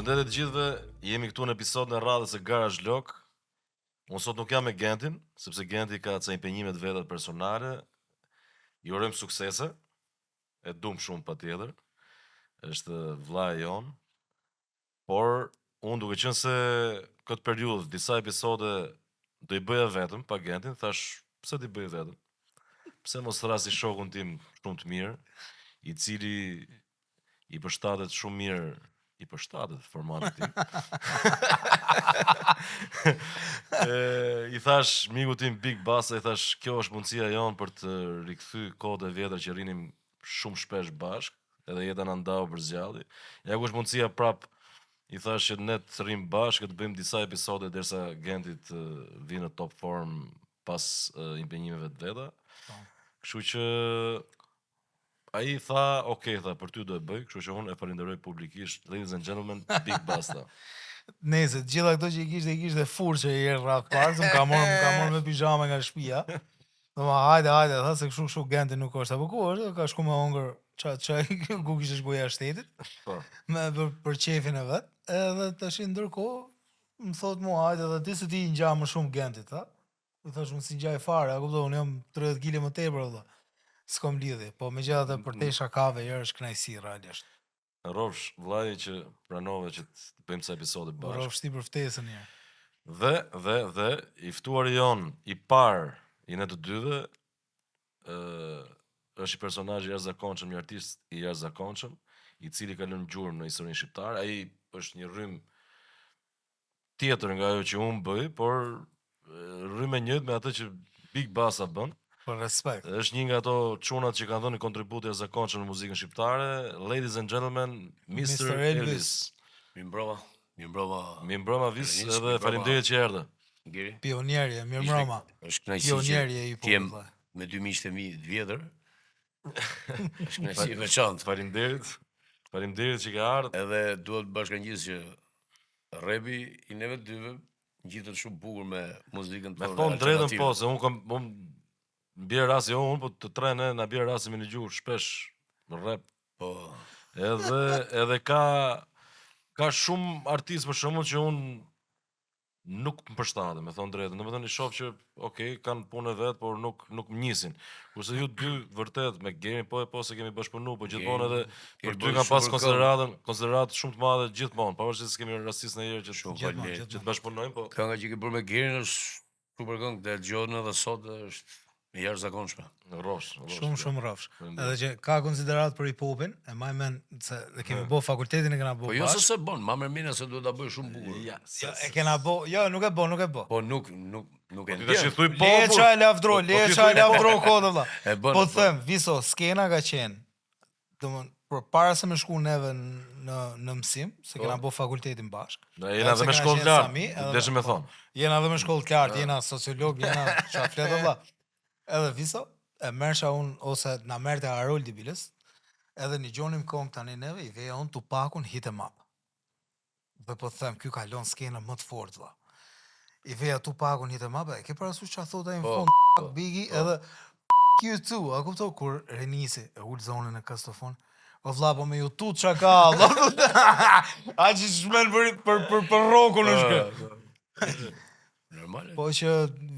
Përshëndetje të gjithëve, jemi këtu në episodin e radhës së Garage Lock. Unë sot nuk jam me Gentin, sepse Genti ka ca impenjime të veta personale. Ju urojmë suksese. E dum shumë patjetër. Është vllai jon. Por unë duke qenë se këtë periudhë disa episode do i bëja vetëm pa Gentin, thash pse t'i bëj vetëm? Pse mos thrasi shokun tim shumë të mirë, i cili i përshtatet shumë mirë, i përshtatet formatit tim. I thash miku tim Big Basa, i thash kjo është mundësia jonë për të rikthy kohët e vjetra që rrinim shumë shpesh bashk, edhe jeta na ndau për zgjalli. Ja ku është mundësia prap, i thash që ne të rrim bashkë, të bëjmë disa episode derisa Genti të vinë në top form pas impenjimeve të veta. Kështu që ai tha, okay, tha, për ty do e bëj, kështu që unë e falenderoj publikisht, ladies and gentlemen, Big Basta. Nese, gjitha këto që i kishte furçe i herë rreth parë, më ka marrë me pijama nga shtëpia. Doma hajde, tha se kështu Genti nuk është, apo ku është? Ka shku me hongër çaj ku kishte shkuar jashtë shtetit. Po. Me për qefin e vet. Edhe tash ndërkohë më thot mua hajde edhe ti se ti ngja më shumë Gentit, tha. I thash unë si ngjaj fare, a kupton, unë jam 30 kg më tepër valla. S'kam lidhje, po megjithatë për te shakave herë është kënaqësi realisht. Rofsh, vllai që pranove që të bëjmë ca episode bashkë. Rofsh ti për ftesën herë. Dhe i ftuari jon i parë i ne të dyve është i personazh i jashtëzakonshëm, një artist i jashtëzakonshëm, i cili ka lënë gjurmë në historinë shqiptare. Ai është një rrym tjetër nga ajo që unë bëj, por rrym e njëjtë me atë që Big Basa bën. Për respekt. Është një nga ato çunat që kanë dhënë kontribut të jashtëzakonshëm në muzikën shqiptare. Ladies and gentlemen, Mr. Elvis. Mirëmbrëma Vis, edhe faleminderit që erdhe. Gjeri. Pionierje, mirëmbrëma. Është kënaqësi Pionierje i që jem popullit. me dy miqtë e mi të vjetër. Është kënaqësi e veçantë. Faleminderit që ke ardhur. Edhe duhet të bashkangjis që repi i neve të dyve ngjitet shumë bukur me muzikën Me tonë. thonë drejtën po, se unë bjerë rasi jo unë, po të tre ne na bjerë rasi me një gjuhë shpesh rap. Po. Edhe ka shumë artistë për shembull që unë nuk më përshtaten, me thonë drejtën. Domethënë i shoh që okay, kanë punë vet, por nuk më njisin. Kurse ju dy vërtet me Gerin po se kemi bashkëpunuar, po gjithmonë edhe për ty kanë pas konsideratë shumë të madhe gjithmonë, pavarësisht se kemi rastistë në herë që të bashkëpunojmë, po Kënga që ke bërë me Gerin është super këngë, dhe dëgjohen edhe sot është e jashtëzakonshme. rrofsh. Shumë rrofsh. Edhe që ka konsiderat për hip-hopin, e maj men se dhe kemi bo fakultetin e kena bo Po jo se se bon, ma mërmina se duhet ta bëj shumë bukur. Ja, e kena bo, jo, nuk e bo. Po nuk e ti tash i ndjen. thuj po. Le çaj lavdro kodë valla. E bën. Po them, Viso, skena ka qenë. Domthon për para se me shku neve në mësim, se kena bo fakultetin bashkë. Ne jena dhe me shkollë të lartë, deshëm me thonë. Jena dhe me shkollë të lartë, jena sociolog, jena shaflet valla. Edhe Viso, e merrsha unë ose na merrte Harold i Bilës, edhe një gjonim këngë tani neve, i veja unë Tupakun Hit 'em Up. Dhe po them, ky ka lënë skenën më të fortë valla. I veja Tupakun Hit 'em Up, e ke parasysh çfarë thotë ai në fund Biggie, edhe you too, a kupton kur Renisi e ul zonën e kastofon. O vlla, po me ju tut çka ka. A që shmen për rokun është kë. Normal. Po që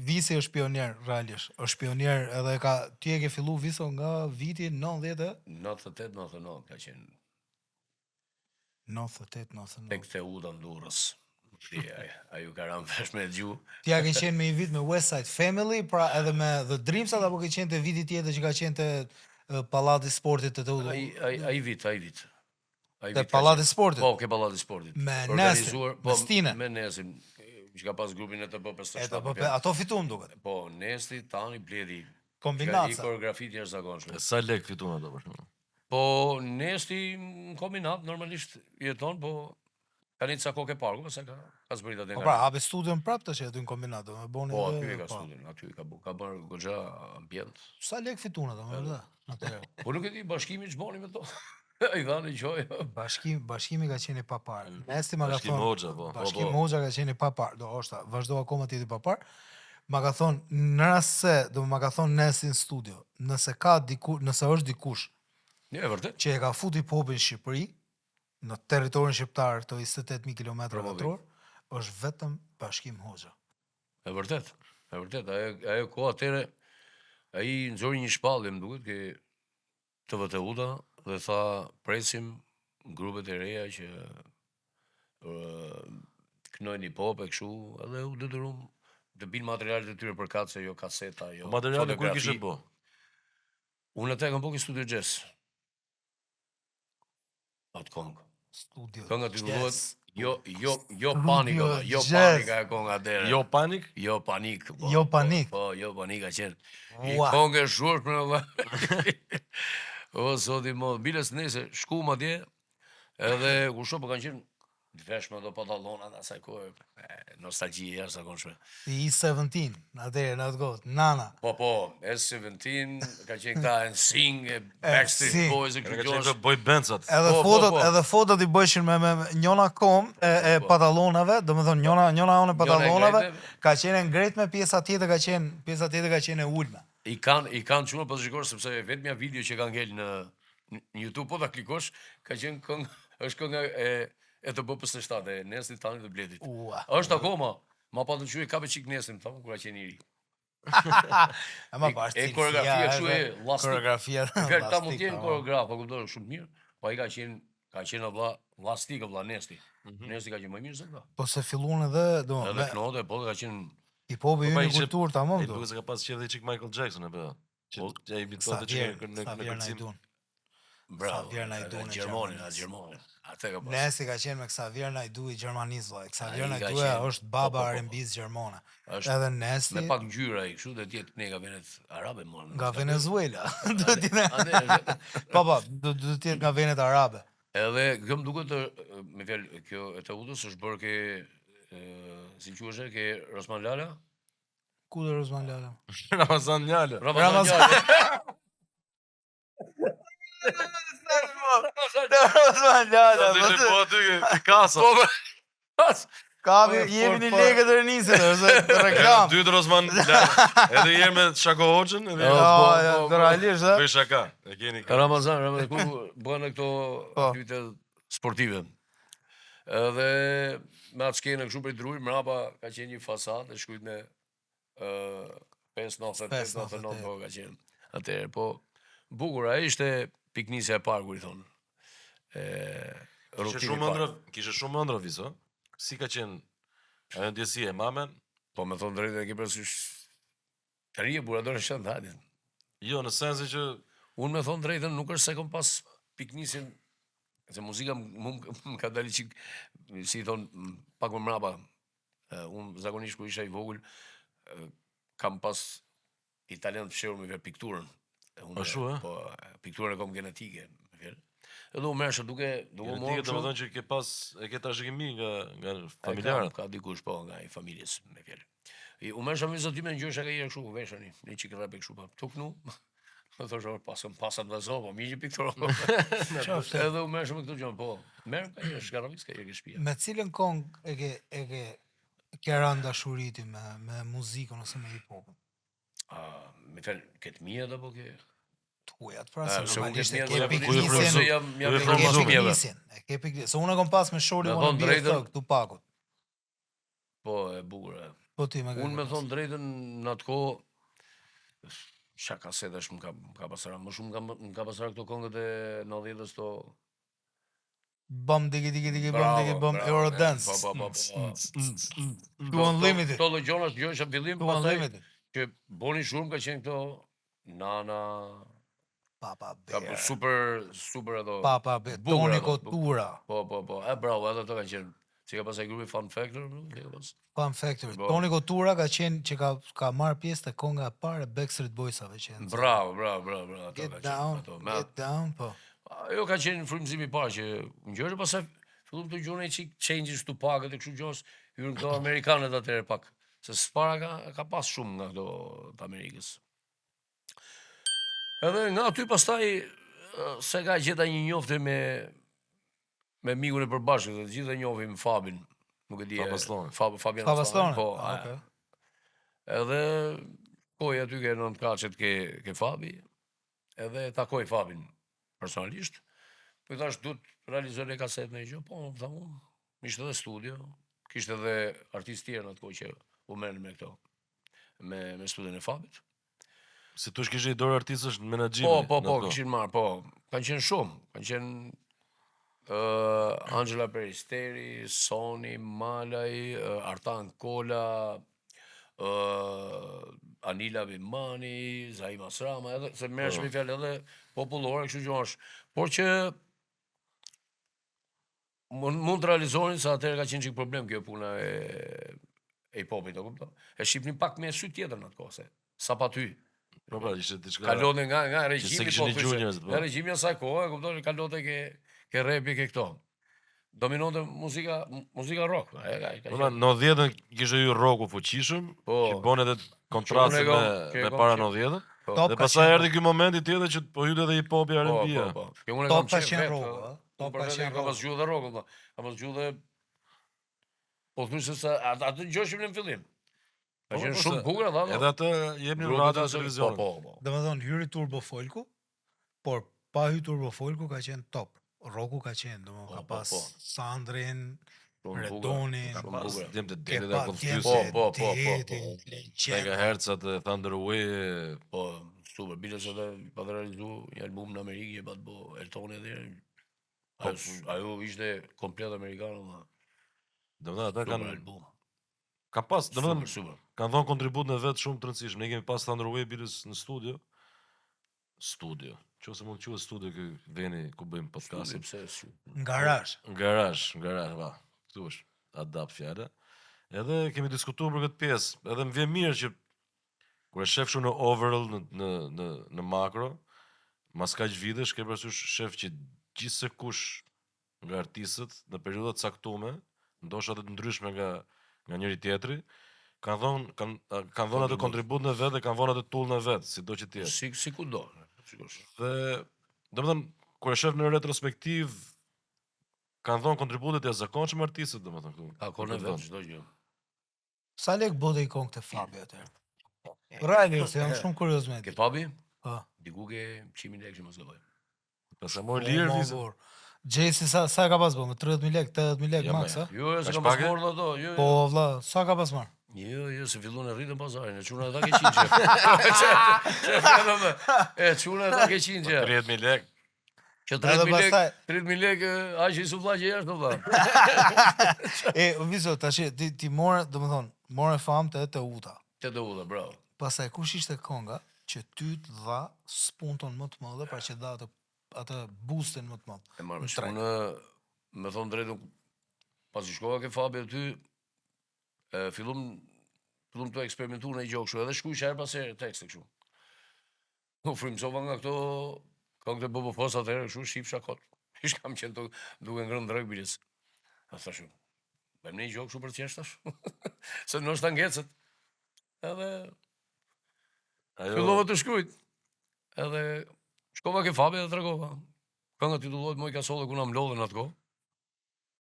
Visi është pionier, realisht. Është pionier edhe ti e ke fillu Viso nga viti 90 98-99 ka qenë 98-99. tek Theuta Durrës. Ajo ka rënë vesh me gjuhë. Ti a ke qenë me një vit me West Side Family, pra edhe me The Dreamsat, apo ke qenë te viti tjetër që ka qenë te Pallati i Sportit të Teuta? Ai vit. Te Pallati i Sportit. Po, ke Pallati i Sportit. Me organizuar, Nestin, me Stine. Me Nestin, që ka pas grupin e TP 57. Ato fituan duket. Po, Nesti, Tani, Bledi. Kombinaca. I koreografit të jashtëzakonshme. Sa lek fituan ato për shembull? Po, Nesti në kombinat normalisht jeton, po ka një ca kokë parku, pse ka zbrit atë Po nga. pra, hape studion prap tash aty në kombinat, do me boni. Po, aty ka studion, aty ka bërë goxha ambient. Sa lek fituan ato, më vërtet. Atëherë. Po nuk e di bashkimi ç'boni me to. I dhanë gjoj. Bashkimi ka qenë i papar. Nesti ma ka Bashkim thonë. Hoxha, po. Bashkim Hoxha ka qenë i papar. Do është, vazhdo akoma të jeti papar. Ma ka thonë, në rast se, do ma ka thonë Nesti në studio, nëse është dikush Një e vërtet. që e ka fut hip-hopin në Shqipëri, në territorin shqiptar këto 28.000 kilometra Promovi. katror, është vetëm Bashkim Hoxha. E vërtet. Ajo kohë atëre, ai nxori një shpallje, më duket, ke TVT-uta dhe tha presim grupet e reja që kënojnë hip-hop e kështu, edhe u detyruam të binë materialet e tyre për kace, jo kaseta, jo Materiale kur fotografi. kishe bo? Unë atë kam po ke Studio Jazz. Atë kongë. Studio Kënga titullohet Jazz. jo panika, valla, jo Jazz. panika e konga atëre. Jo panik? Jo panik. Po, Jo panik. Po, jo panik ka qenë. I Ua. kongë e shurshme valla. O zoti mo, biles nese, shkum atje, edhe kur shoh po kanë qenë vesh me ato pantallonat asaj kohe, nostalgji e jashtëzakonshme. I 17, atëherë në atë kohë, Nana. Po, S17, ka qenë këta NSYNC, Backstreet NSYNC. Boys e Ka kështu qenë gjosh. këto boy bandsat. Edhe fotot i bëshin me njona kom e patallonave, domethënë njona one patallonave, ngrejtme. ka qenë ngrejtme, pjesa tjetër ka qenë e ulme. I kanë çuna po shikosh sepse vetmja video që kanë ngel në YouTube po ta klikosh, ka qenë këngë, është kënga e të BPS 7 e Nestit tani të Bledit. Ua. Është akoma, ma pa të quaj ka çik Nestin, thamë kur ka qenë i ri. Ama bashkë. Koreografia kështu e lastik. Koreografia. Fjalë ta mund të jenë koreograf, po kupton shumë mirë, po ai ka qenë valla lastik valla Nesti. Nesti ka qenë më mirë se këta. Po se filluan edhe, Edhe domethënë, knote, po ka qenë hip-hopi Po, ju pa, një ishte- kulturë tamam E do. duket se ka pas qef dhe çik Michael Jackson e bëra. Që Po, ai bitonte çik në Xavier kërcim. Naidun. bravo. Xavier Naidun e Gjermani, Gjermanisë. Gjermani. Atë ka pas. Nesi ka qenë me Xavier Naidu i Gjermanisë, valla. Xavier Ai ka Naidu qenë- është baba po. R&B-s gjermane. Është Edhe Nesti me pak ngjyra ai, kështu do të jetë ne nga venet arabe më. nga Venezuela. Do të jetë. Ande, Po, do të jetë nga venet arabe. edhe kjo më duket me fjalë kjo e të udhës është bërë ke si quhej ke Rosman Lala? Ku do Rozman Lala? Ramazan Njale. Ramazan. Lala. Rozman Lala. Sa ishte po aty ke kasa. Kapi, Po, jemi një po. lekë të rënisë, ose të reklam. Dy Rosman Njale. Edhe një herë me Shako Hoxhën, edhe Jo. Ja, realisht, bëj shaka. E keni ka. Ramazan, ku bën këto Po. aktivitete sportive. Edhe me atë skenë kështu për druj, mrapa ka qenë një fasadë e shkruajt me 598 po ka qenë. Atëherë, po bukur, ai ishte piknisja e parë kur i thonë. Kishe shumë ëndra, kishe shumë ëndra viso. Si ka qenë ajo ndjesia e mamen? Po me thonë drejtë e ke përsysh të rije buradore shandatin. Jo, në sensin që Unë me thonë drejtën nuk është se kom pas piknisin, se muzika më ka dali qik, si i thonë, pak më mrapa. Unë zakonisht kur isha i vogël, kam pas i talent fshirur me pikturën. Ashtu, e? Po, pikturën e kom genetike, me fjalë. Edhe u merrsha duke genetike morë domethënë që ke pas e ke trashëgimi nga familjarët. Ka dikush po nga i familjes, me fjalë. U merrsha me zotime në gjësha ka herë kështu, veshani, një çik rrap kështu pa. Tuknu. Më thosh or pasam vazhdo, po mi një pikturë. Edhe u merrsha me këto gjë, po. Merr ka herë shkarravis ka herë ke shtëpia. Me cilën këngë ke rënë dashuriti me muzikën ose me hip-hopin? Me fjalë ke të mia apo ke Tuajat, pra, se se unë normalisht ke e të ke mia, piknisjen, jam Ku e e ke frymëzuar? piknisjen, e ke piknisjen. Se unë e kom pas me Shorty Me Wanna thonë Be a drejtën- Thug, Tupakut. po e bukur. Po ti më ke. Unë me thonë drejtën në atë kohë çka kasetash më ka pasur, më shumë më ka pasur këto këngët e 90-s to. Bam digi digi digi bam Bravo, digi bam bravo, Eurodance. po. To Unlimited. Këto lëgjonash gjësha fillim, To pastaj Unlimited. që boni shumë ka qenë këto Nana, Papa ka Bear. super ato. Papa Bear. bukur Toni ato, Kotura. Po. Bravo, ato kanë qenë. Si ka pasaj grupi Fun Factor, nuk e ka pas. Fun Factory. Po. Toni Kotura ka qenë që ka marrë pjesë te konga e parë e Backstreet Boysave që janë. Bravo. Ato Get ka down, qenë. Ato, me get down, po. ajo ka qenë frymëzimi i parë që ngjërë pastaj filluam të gjone çik changes tu pakët e kështu gjës, hyrën këto amerikanët atëherë pak. Se s'para ka pas shumë nga këto të Amerikës. Edhe nga aty pastaj se ka gjeta një njofte me mikun e përbashkët, të gjithë e njohim Fabin, nuk e di. Fabasloni. Fabian Fabasloni. Po. Okej. Edhe koj aty ke nën kaçet ke Fabi, edhe takoj Fabin personalisht. Po i thash duhet realizoj një kaset në gjë, po më thamë, ishte edhe studio, kishte edhe artistë tjerë në atë kohë që u merren me këto, me studion e Fabit. Si tush kishe i dorë artistësh në menaxhim. Po, kishin marrë, po. Kanë qenë shumë, kanë qenë Angela Peristeri, Soni, Malaj, Artan Kola, Anila Bimani, Zaima Srama, edhe se merresh me fjalë edhe popullore, kështu që është. Por që mund të realizohen se atëherë ka qenë çik problem kjo puna e hip-hopit, e kupton? E shihnin pak me sy tjetër në atë kohë, se sa pa ty. Po ishte diçka. Kalote nga regjimi, se kishin dëgjuar njerëzit, po. Nga regjimi i asaj kohe, kupton, kalote ke rapi ke këto. Dominonte muzika rock. Po në 90-ën kishte hyrë rocku fuqishëm, që bën edhe kontraste me para 90-ën. Dhe pastaj erdhi ky momenti tjetër që po hynte edhe hip-hopi R&B-ja. Top ka qenë rocku, top ka qenë Ka pas gjuhë dhe rock, ka pas gjuhë dhe po thosë se atë ngjashim në fillim. Ka qenë shumë bukur atë. Edhe atë jepni në radio televizion. Po. Domethënë hyri Turbo Folku, por pa hy Turbo Folku ka qenë top. Roku ka qenë, domethënë ka pas Sandrin, Redonin, Ka pas djem të ke detit pa e konfyes. Po. Megahertz atë Thunderwave. Po, super, bile se dhe pa të realizu një album në Amerikë, je pa të bo Eltoni edhe. Ajo ishte komplet amerikanë. Domethënë ata Super kanë album. ka pas, domethënë Super. kanë dhënë kontribut në vetë shumë të rëndësishëm. Ne kemi pas Thunderwave bilës në studio. Qose mund të quhet studio ky veni ku bëjmë podcastin. Garazh. Garazh, pa. Këtu është adapt fjala. Edhe kemi diskutuar për këtë pjesë, edhe më vjen mirë që kur e shef në overall në makro, mas kaq vitesh ke parasysh shef që gjithsekush nga artistët në periudha të caktuara, ndoshta të ndryshme nga njëri tjetri, kanë dhënë atë kontribut në vetë dhe kanë dhënë atë tull në vetë, sido që të jetë. Si kudo. Dhe domethënë kur e shef në retrospektiv kanë dhënë kontribute të jashtëzakonshme artistët, domethënë këtu. Ka kohë vetë çdo gjë. Sa lek bote i kon këtë Fabi atëherë? Rajnë, se jam shumë kurioz me Ke ti. pabi? Po. Diku ke 100.000 lekë që mos gëlloj. Pastaj mori lirë vizë. Gjesi sa ka pas bë? Me 30.000 lekë, 80.000 lekë max, a? Jo, se Ka kam pas shpake? morë ato, jo. Po vlla, sa ka pas marr? Jo, se fillon e rritën pazarin, e çuna ata ke 100 qef. E çuna ata ke 100 qef. 30.000 lekë. Që Edhe 30.000 lekë, aq i suflla që jashtë valla. Vizo, tash ti morë, domethënë, morë famë te Uta. Te do ulla, bravo. Pastaj kush ishte konga që ty të dha spunton më të madhe pra që dha atë boostin më të madh. E marrë shkunë, me thonë drejtën, pas i shkova ke Fabi aty, fillum të eksperimentu në i gjokë shu, edhe shkuj herë pas herë tekste këshu. U frymësova nga këto këngët e Bobo Fos atëherë këshu, shqip shakot. Ish kam qenë duke ngrënë drejt bilis. A thashu, bëjmë në i gjokë shu për qesh tash. Se në është angecët. Edhe fillova të shkrujt. Edhe shkova ke Fabi dhe tregova. Kënga titullohet Moj Kasole ku na mlodhen atë kohë.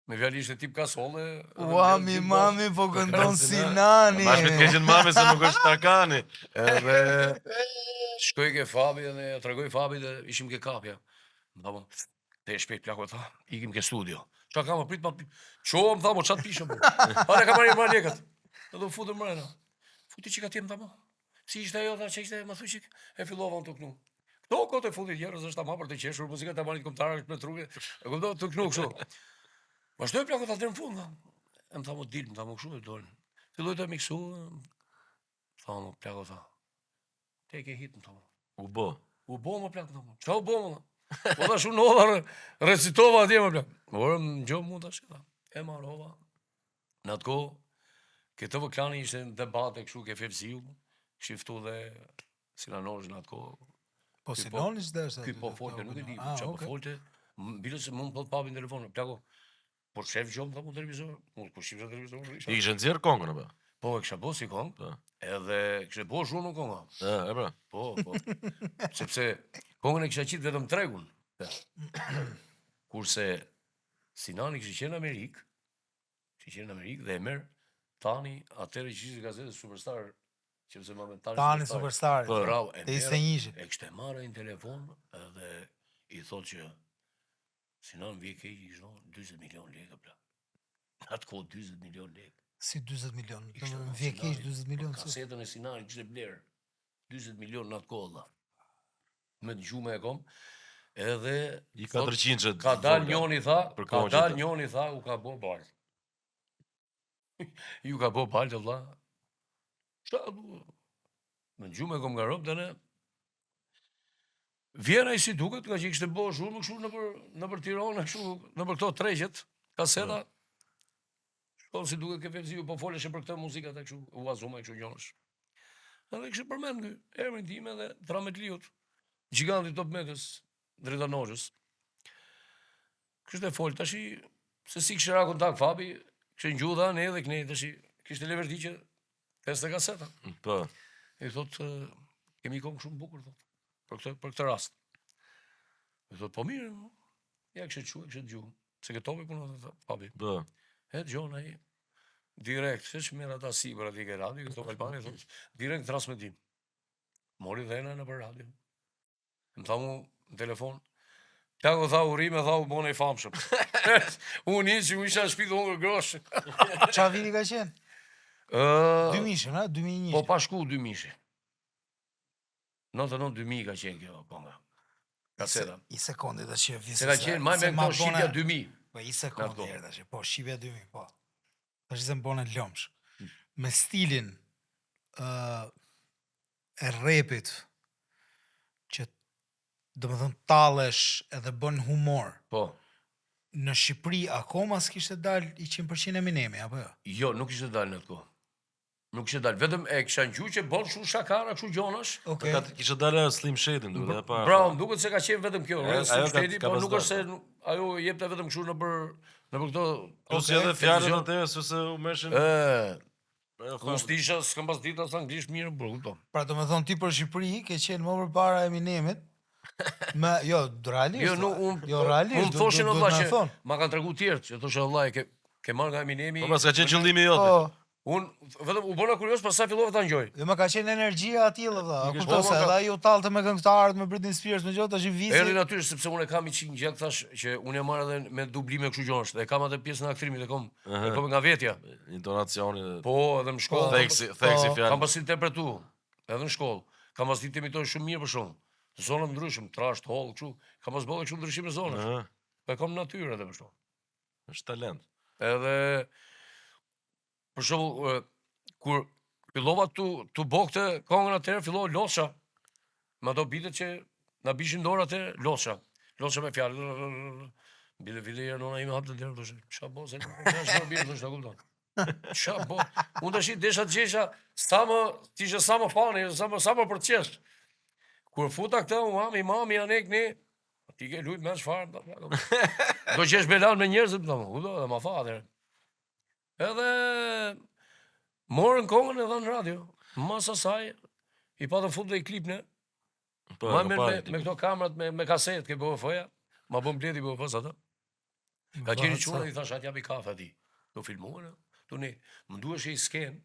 Me fjali ishte tip kasole. Ua, mami, po këndon si nani. Ma shpet keqen mami se nuk është Tarkani. Edhe shkoj ke Fabi dhe tregoj Fabi dhe ishim ke kapja. Më thamë, te e shpejt plako e tha, ikim ke studio. Qa kam, prit ma prit. Qo, më thamë, qatë pishëm. Pare ka marrë lekët. Edhe u futëm mrena. Futi që ka tjemë, thamë. Si ishte ajo, tha që ishte, më thuj qik, e fillova në të knu. Këto kote futit njerëz është ta ma për të qeshur, muzika ta marrit kombëtare me truke. E kupton të knu kështu. Vazhdoj plako ta deri në fund. E më thamë dil, më thamë kështu e dorën. Filloi të miksu. Thamë plako tha. Te ke hit më thamë. U bë. U bo më plako thamë. Çfarë u bo më? Po tash unë hodha recitova atje më plako. Ora më gjom mund tash tha. E marrova. Në atë kohë këtë klani ishte në debate kështu ke Fevziu, shiftu dhe Sinanosh në atë kohë. Po Sinoni s'deshte. Ky po folte, nuk e di, çfarë po folte. Bile se mund po të papin telefon, plako. Por shef gjom tha mu televizor, mund po shifra televizor. I kishe nxjerr kongën apo? Po e kisha bo si kongë, edhe kishe bo shumë në konga. E pra. Po. Sepse kongën e kisha qitë vetëm tregun. Kurse Sinani kishte qenë në Amerikë, dhe e merr Tani, atëherë që ishte gazetë Superstar, që pse më Tani Superstar. Bravo. Te ishte njëshi. E kishte marrë në telefon edhe i thotë që Sinan vje keq ishte 40 milion lekë bla. Atë kohë 40 milion lekë. Si 40 milion. Do Ishte, të vje keq 40 milion. Kasetën e Sinanit kishte bler 40 milion në atë kohë valla. Me dëgjume e kom. Edhe I 400 ka dal njoni tha, për ka kohën që dal ta- njoni tha u ka bo bal. Ju ka bo bal të vlla. Qa du? Me dëgjume e kom nga rob tani. Vjera i si duket, nga që i kishte bo shumë kështu nëpër Tiranë, kështu nëpër këto tregjet, kaseta. Shkon si duket ke felziu, po foleshe për këtë muzikat e kështu, u vazhuma e kështu gjonesh. Edhe kishte përmend ky emrin tim edhe Trametliut, giganti Top Metës, drejta Noxhës. Kishte fol tashi se si kishte ra kontakt Fabi, kishte ngjudha ne edhe kënej tashi kishte leverti që teste kaseta. Po. I thot kemi kohë shumë bukur thot. Për këtë rast. I thot po mirë, ja kishte dëgju. Se këtove punon thot Fabi. Po. E dëgjon ai direkt, se çmerr ata sipër aty ke radio, këto Albani thot direkt transmetim. Mori dhena në për radio. Më tha mu në telefon, ta ku tha u rime, tha u bone i famshëm. Unë një që u isha në shpi dhe hongër grosh. Qa viti ka qenë? 2000, ha? 2001. Po pa shku 2000. 99-2000 ka qenë kjo, po nga. Kaseta. I sekondi të që visë. Se ka qenë, maj me këto Shqipja 2000. Po i sekondi erë të që, po Shqipja 2000, po. Të që se më bone lomsh. Me stilin e repit, që do më thënë tallesh edhe bën humor. Po. Në Shqipëri akoma s'kishte dalë i 100% Eminemi, apo jo? Jo, nuk ishte dalë në të kohë. Nuk ishte dalë, vetëm e kisha ngju që bon shumë shakara, kështu gjonash. Okej. Kishte dalë Slim Shady, duhet e para. Bravo, duket se ka qenë vetëm kjo, Ajo Slim ka- Shady, ka po pas nuk është se dalë. ajo jepte vetëm kështu nëpër këto. Plus edhe fjalët atëherë se u meshin. Unë s'disha, s'kam pas ditë as anglisht mirë, po kupton. Pra do me thonë ti për Shqipëri, ke qenë më përpara Eminemit, me, jo, realisht. Jo, nuk jo, realisht. unë thoshin do valla me që thonë. ma kanë tregu tjerë, që thoshë valla ke marrë nga Eminemi. Po, s'ka qenë qëllimi jote. Po, Unë vetëm u bëna kurios, pastaj fillova ta ngjoj. dhe më ka qenë energjia atillë, valla. Nuk është Kupton se po, edhe ai u tallte me këngëtarët, me Britney Spears, me gjë, tash i visi. Erdhi natyrisht sepse unë e kam i çik gjak thash që unë e marr edhe me dublime kështu gjonash. Dhe kam atë pjesën e aktrimit e kom nga vetja. Intonacioni. Po, edhe në shkollë. Theksi Po, fjalë. Kam pas interpretu, edhe në shkollë. Kam pas ditë të imitoj shumë mirë për shumë. Zona të ndryshëm, trasht, holl, kështu. Kam pas bëllë kështu ndryshime zonash. Ëh, Po e kam natyrë edhe për shkak. është talent. Edhe për shembull kur fillova tu bokte këngën atëherë fillova losha. Me ato bitet që na bishin dorë atëherë losha. Losha me fjalë. Bile vile nona ime hapte derë thoshte, "Ç'a bo se nuk është mirë thoshte, kupton." Ç'a bo? Unë tash desha të gjesha tisha sa më fani, sa më për të qesh. Kur futa këtë, mami, anek ne, ti ke lujt me çfarë? Do gjesh belan me njerëzit, do dhe ma fa atëherë. Edhe morën këngën e dha në radio. Mas asaj i patën fut dhe i klipne. Po, Ma ka me parë. këto kamerat me kaset ke BOF-ja. Ma bëm bledi BOF-s ata. Ka qenë çuna i thash, "Atë japi kafe aty." Do filmuar, tu ne, më duhesh i sken.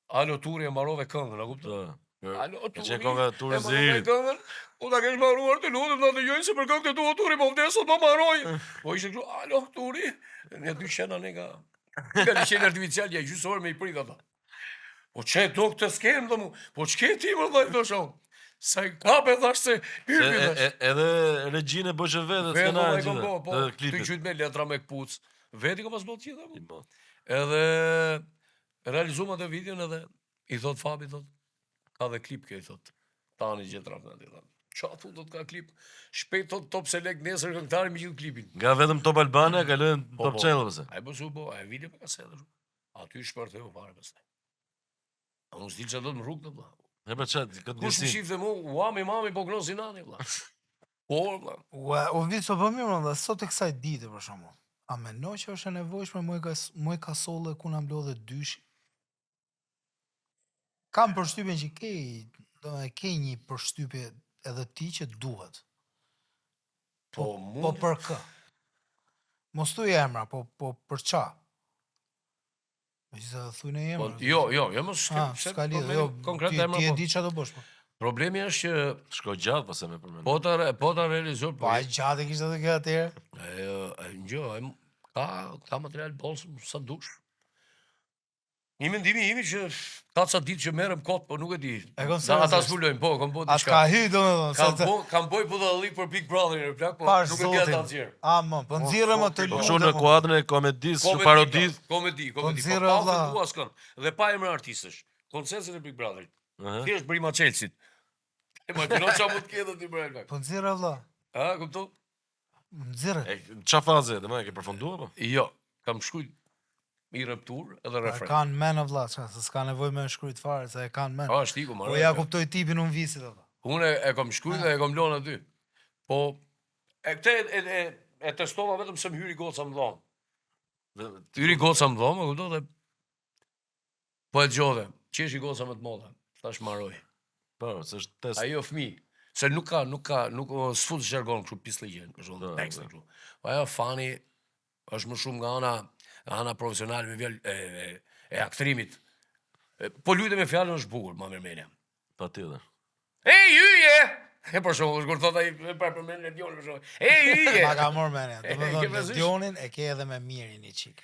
Alo Turi e mbarove këngën, a kupton? Po. Alo Ka Turi. qenë konga Turi e mbarove Zirit. këngën, u ta kesh mbaruar të lutem na dëgjoj se për këngë të tua Turi po vdes sot më mbaroj. Po ishte kështu, "Alo Turi." Ne dy shena ne nga liçeni artificial ja gjysë orë me i prit ata. Po çe do këtë skem domu. Po ç'ke ti më vllai thosho. Sa i kape thash se hypi thash. Edhe regjinë bëjë vetë Vetë skenarin kom gjithë. po, Të të klipit. qyt me letra me kpuc. Veti kom pas bot gjithë. I bë. Edhe realizuam atë videon edhe i thot Fabi thot, ka dhe klip kjo i thot. Tani gjetra në aty thot. Qa thu thot ka klip? Shpejt thot Top Select nesër këngëtari me gjithë klipin. Nga vetëm Top Albania kalojnë Top Channel pëse. Ai po su po, ai video me kasetë. Aty shpërtheu fare pastaj. A unë s'di që do të më rrugë të vlla. E për çat, këtë Kush më njësi. shifte mu, mami po gnosi nani vlla. Po vlla. O vit so po mirë, valla, sot e kësaj dite për shkakun. A mendon që është e nevojshme muj kasolle ku na mblodhe dyshi? Kam përshtypjen që ke një përshtypje edhe ti që duhet. Po Po mund. për kë? Mos thuaj emra, po për ça? Me që se thuj në Po, emra. jo, mos S'ka lidhje, jo, konkret ti emra e po. di ç'a do bësh po. Problemi është që Shkoj gjatë pas e me përmend. po ta realizoj Po ai gjatë kishte edhe kjo atëherë. ka material bolsëm sa dush. Një mendimi imi që ka ca ditë që merrem kot, po nuk e di. E kom Ata seriozisht. zbulojnë, po, kam bë Atë diçka. ka hy domethënë. Kam boj budallik për Big Brother në plak, po Pash nuk e di ata zotin. nxjerr. Po nxirrem atë Po lutem. kështu në kuadrën e komedisë, që parodisë. Komedi. Po Pa nxirre, vlla. fillu askën. Dhe pa emër artistësh. Konsensin e Big Brother. Ëh. Thjesht brima Chelsea. Imagjino çfarë mund të ketë ti për plak. Po nxirre vlla. A, kupton? Nxirre. Ç'a faze, domethënë e ke përfunduar po? Jo, kam shkruajt i rëptur edhe refren. Kanë men vlla, çka, se s'ka nevojë me shkruajt fare, se e kanë men. A, është iku, Po marrë. ja kuptoj tipin unë visit valla. Unë e kam shkruajt dhe e kam lënë aty. Po e këtë e testova vetëm se më hyri goca më dhomë. Hyri goca më dhomë, e kupton dhe po e dëgjove. Qeshi goca më të modha. Thash marroj. Po, s'është test. Ajo fëmijë. Se nuk s'fut zhargon kështu pisligjen, për shembull, Do, tekst do. kështu. Po ajo fani është më shumë nga ana profesionale me vjel e aktrimit. Po lutem me fjalën është bukur, ma mirëmenja. Patjetër. Ej, yje! E për shumë, kur thot ai për përmendjen e Dionit për shumë. Ej, yje! Ma ka marrë menja. ke Domethënë parasysh? Dionin e ke edhe me mirin i çik.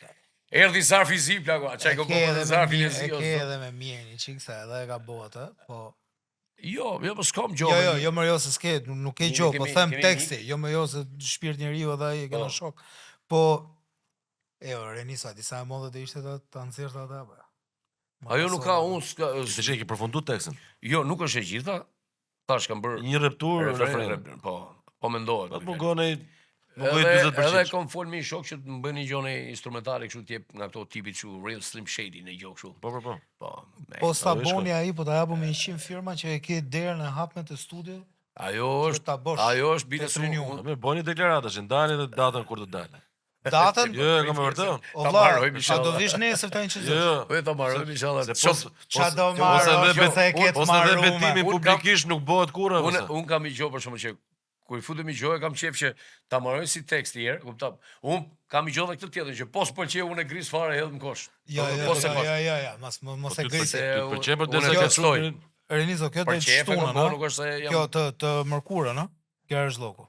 Erdhi zarfi zi plako, çaj ko po zarfin e zi. E ke edhe me mirin i çik se edhe e ka bëu atë, po Jo, po s'kam jo, gjë. jo, më jo se s'ke, nuk ke Kemi- gjë, po kemi- them kemi teksti, jo më jo se shpirt njeriu edhe ai e kena Po. shok. Po Renisa, disa e modhe të ishte ta nxjerrte ata apo? Ajo nuk ka unë Ti që e ke përfunduar tekstin. Jo, nuk është e gjitha. Tash kam bërë Një rëptur, refren. refren. Po mendohet. Po të më fjalë. mungon ai Edhe 40%. kam fol me një shok që të më bëni gjone instrumentale kështu t'jep nga ato tipit kështu Real Slim Shady në gjë kështu. Po. Po. Po sa ajo është boni ai, po ta japu me 100 firma që e ke derën e hapme të studio. Ajo është ta bosh. Ajo është bile te trinium. Po mirë, bëni deklaratash, ndani dhe datën kur të dalë. Datën? Jo, e kam e vërtetë. O Ta vlla, mbarojmë, sa do inshallah. vish nesër tani që Jo, zot. jo. Po ta mbarojmë inshallah. Se Shof- Qa do ose marrë, edhe se e ketë ose edhe marrume. betimi Unë publikisht nuk bëhet kurrë. Unë kam një gjë për shkakun që kur i futem një gjë kam qef që ta marroj si tekst i herë, kupton? Unë kam një gjë edhe këtë tjetër që po s'pëlqeu unë e gris fare hedh në kosh. Jo, Po se po. ja, mos e grisi. Ti pëlqen për unë desa e që testoj. çunin. Renizo, kjo Për të qef e kam shtunën, bërë, a? nuk është se Kjo jam të mërkurën, a? Kjo është lloku.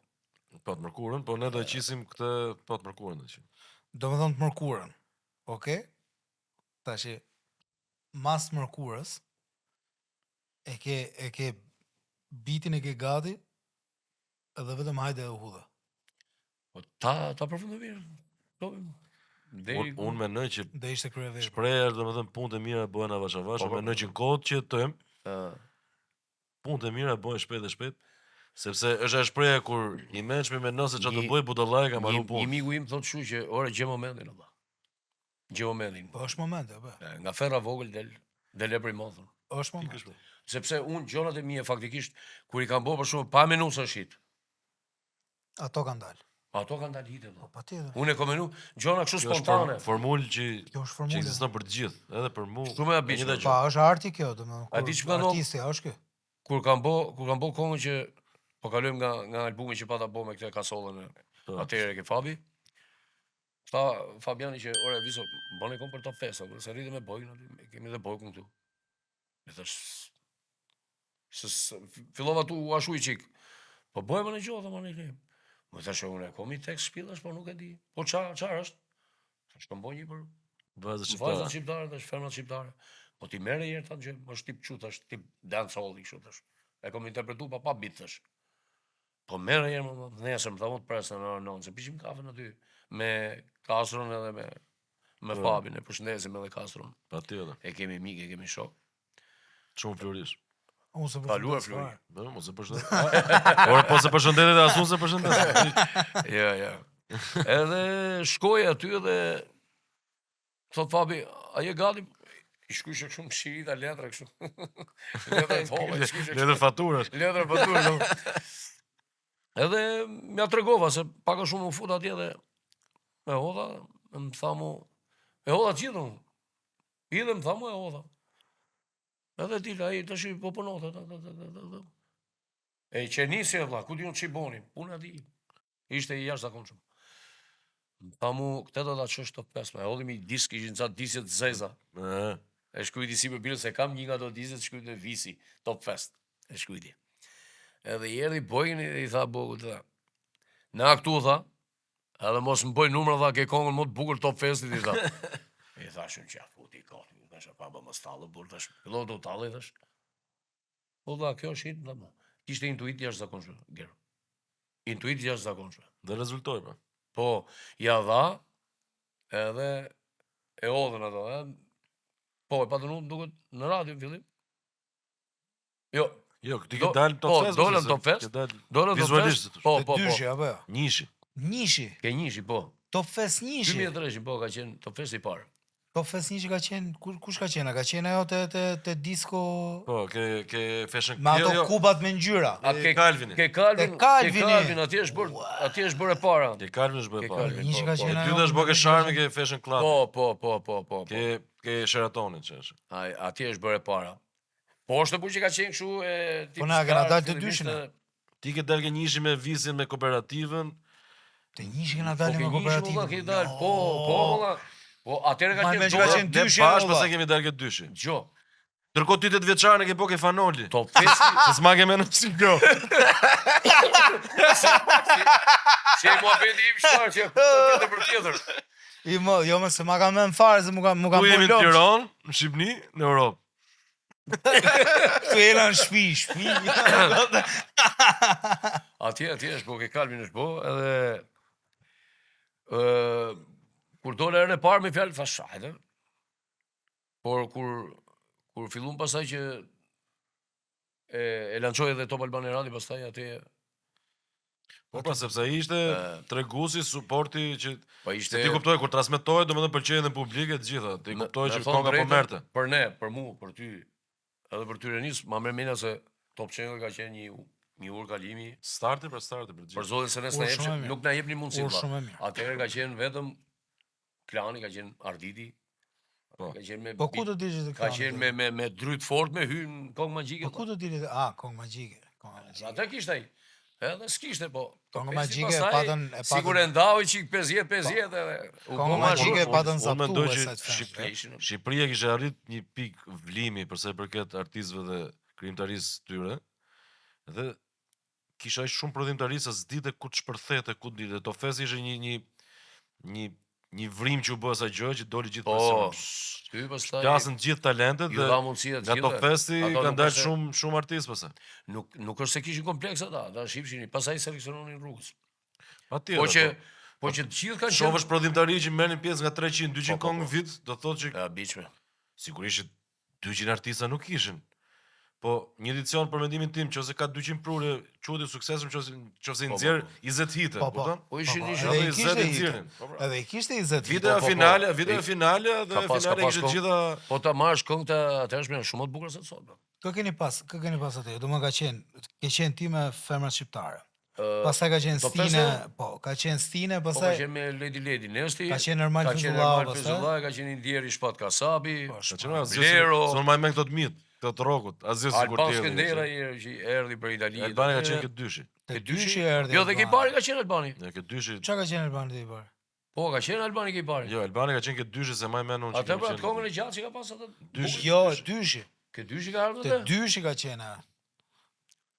Po të mërkurën, po ne do e qisim këtë po të mërkurën do të qim. Do me thonë të mërkurën. Okej? Tashi, mas mërkurës, e ke bitin e ke gati, edhe vetëm hajde e hudha. Po ta përfundoj mirë. Po, deri Unë mendoj që Dhe ishte kryevepër. shprehja është domethënë punët e mira bëhen avash avash, Po, po, mendoj po. që në kohët që jetojmë, ë, punët e mira bëhen shpejt e shpejt, sepse është ajo shprehja kur i mençmi mendon se çfarë do bëj budallaj ka marrë Një punë. miku im thotë kështu që ore gjë momentin Allah. Gjë momentin. Po është momente, po. Nga ferra vogël del e prej modhën. Është momente. Sepse unë gjonat e mia faktikisht kur i kam bërë për shumë pa menu sa shit. Ato kanë dalë. Ato kanë dalë hitë. Po patjetër. Unë e kam menu gjona kështu Kjo është spontane. formulë që Kjo është që formula. ekziston për të gjithë, edhe për mua. Shumë e habishme. njëjta gjë. Pa, është arti kjo, domethënë. A di ç'ka ndodh? Artisti, a është kjo? Kur kam bë kohën që po kalojmë nga albumi që pata bë me këtë kasollën Po. atëherë ke Fabi. Tha Fabiani që ore viso bëni kom për top 5, apo se rritem me bojën aty, kemi edhe bojën këtu. E thash fillova tu ashu i çik. Po bëjmë në gjotë më ne. Më thash unë kom i tekst shpillash, po nuk e di. Po çfarë është? Tash kam bëj një për Vajza vajzat shqiptare. shqiptare, tash femrat shqiptare. Po ti merre herë ta gjë, është tip çu tash, tip dancehall kështu tash. E kam interpretu pa beat tash. Po merre herë më nesër më thamë të presën në orën 9, se pishim kafen aty me Kastron edhe me Po. Fabin, e përshëndesim edhe Kastron. Patjetër. E kemi mik, e kemi shok. Shumë florish. Unë se Kaluar përshëndes Flori. fare. Po, mos e përshëndet. Ora po se përshëndetet as unë se përshëndet. Ja. Edhe shkoj aty edhe thot Fabi, a je gati? I shkyshe kështu më shirita letra kështu. Letra të holla, i shkyshe Letër faturash. letra faturë. Edhe mja tregova se pak a shumë më fut atje dhe me hodha, më thamu, e hodha gjithë unë. I dhe më thamu e hodha. Edhe dila, ai tash po punote. E që nisi e vlla, ku di unë që i boni? Unë di. Ishte i jashtëzakonshëm. Më thamu, këtë do ta çosh top 5, e hodhim i disk, ishin ca disje të zeza. Ë, E shkruaj disi për bilën se kam një nga ato disjet, shkruaj në Visi, top fest. e shkujti. Edhe i erdhi Bojin i tha Bogut, tha, na këtu, tha, edhe mos më bëj numra, tha, ke kongën më të bukur Top Festit, i tha. I thashën që futi kati, thash, pa më stallë, burr, thash, fillo do talli, thash. Po dha, kjo është hit, tha, kishte intuit jashtëzakonshme, Ger. Intuit jashtëzakonshme. Dhe rezultoi pra. Po, ja dha, edhe e odhën ato, po, e patën unë duket në radio në fillim. Jo, Jo, ti ke dalë po, Top Fest. dolën Top Fest, dolën Top vizualisht, Fest, po, po, Dyshi po, apo jo? Nishi. Nishi. ke njëshi, po. Top Fest Nishi. 2003, po, ka qenë Top Fest i parë. Top Fest Nishi ka qenë kush ka qenë? Ka qenë ajo te disco Po, ke fashion me ato kubat me ngjyra. A Ke Calvini. Ke Calvin, Ke Calvini. ke Calvin, atje është bërë e para. Ke Calvin është bërë Ke parë. Calvin, Nishi po, ka po. qenë E ajo. dyta është bërë ke Sharmi, ke Fashion Club. Po. Ke Sheratonit që është. Atje është bërë e para. Po është që ka qenë kështu e Po na kena dalë të dyshën. Ti ke dalë ke Nishi me visin me kooperativën. Te Nishi kena Po dalë ke me njëshi, kooperativën. valla, ke dalë. Po, valla. Po atëherë ka Ma qenë me që ka qenë Ne dyshi, bashkë valla. pastaj kemi dalë ke dyshi. Gjo. Ndërkohë ty 8 vjeçare ke po ke Fanoli. Top Festi. Se s'ma ke menë si kjo. Si e muhabeti im shtar që tjetër për tjetër. Jo më se ma ka mend fare se mu ka Ku jemi në Tiranë, në Shqipëni, në Europë. Tu jena në shtëpi. Atje është po, ke Calvin është po, edhe kur dole herën e parë me fjalë thash, hajde. Por kur fillum pasaj që e lançoi edhe Top Albani Radio, pastaj atje Po pra, sepse ai ishte treguesi, suporti që po se ishte ti kuptoj kur transmetohet, domethënë pëlqejnë dhe publike të gjitha. Ti kuptoj që konga po merte. Për ne, për mu, për ty, edhe për Tyrenis, ma merr mendja se Top Channel ka qenë një urë kalimi. Starti për gjithë. Për zotin se ne s'na Urë shumë e jep, mirë. nuk na jep një mundësi. Urë shumë e mirë. Atëherë ka qenë vetëm Klani, ka qenë Arditi. Po. Ka qenë me Po ku do dish të ka qenë me dryt fort me hyn kong magjike. Po ku do dish? Kong magjike. Atë kishte ai. Edhe s'kishte po. Kong Top Festi magjike pastaj, patën sigur e ndau çik 50-50 edhe u Kong bë magjike shumë. patën Unë mendoj zaptuar që sa të them. Shqipëria kishte arrit një pikë vlimi përsa i përket artistëve dhe krijimtarisë tyre. Dhe kisha aq shumë prodhimtari se s'dite ku të shpërthete, ku të ditë. Top Fest ishte një vrim që u bë asaj gjë që doli gjithë Po, personazh. ty pastaj Plasën gjithë talentet ju dhe dha mundësia të nga Top gjitha. Festi Ato kanë nuk dalë është- shumë artistë pastaj. Nuk është se kishin kompleks ata shifshin, pastaj seleksiononin rrugës. Patjetër. Po që të gjithë kanë Shohësh prodhimtari që merrin pjesë nga 300, 200 Po, kongë në vit, do thotë që e biçme. sigurisht që 200 artista nuk ishin. Po një edicion për mendimin tim, nëse ka 200 prurë, quhet i suksesshëm nëse i Po, nxjerr po, 20 hite, Po, po. kupton? Po ishin Edhe Edhe i 20 kishte i hite. nxjerrin. Po pra. Edhe i kishte 20 vite. Video po, finale, po. video finale dhe Ka pas finale kishte kong. gjitha. Po ta marrësh këngë të atëhershme janë shumë më të bukura se të sotme. Kë keni pas atë? Do më ka qenë ti me femra shqiptare. Pastaj ka qenë Top Stine, Festi? po, ka qenë Stine, Po ka pastaj qenë me Lady Nesti, ka qenë Ermal ka qenë Fizullau, Ermal pastaj. Fizullau, ka qenë Indieri Shpat Kasabi, Po, Ka qenë asgjë. Blero. S'u më këto të mit, këto të rrokut, asgjë sikur Alban ti. Skëndera që erdhi për Itali. Albania ka qenë këtë dyshi. Te dyshi dyshi erdhi. Jo, dhe ke Albani. pari ka qenë Albani. Ja, këtë dyshi. Çka ka qenë Albani i parë? Po, ka qenë Albani ke pari. Jo, Albania ka qenë këtë dyshi se më mendon që. Atë pra të kongën e gjatë që ka pas atë. Dyshi. Jo, dyshi. Ke dyshi ka ardhur Te atë? dyshi ka qenë.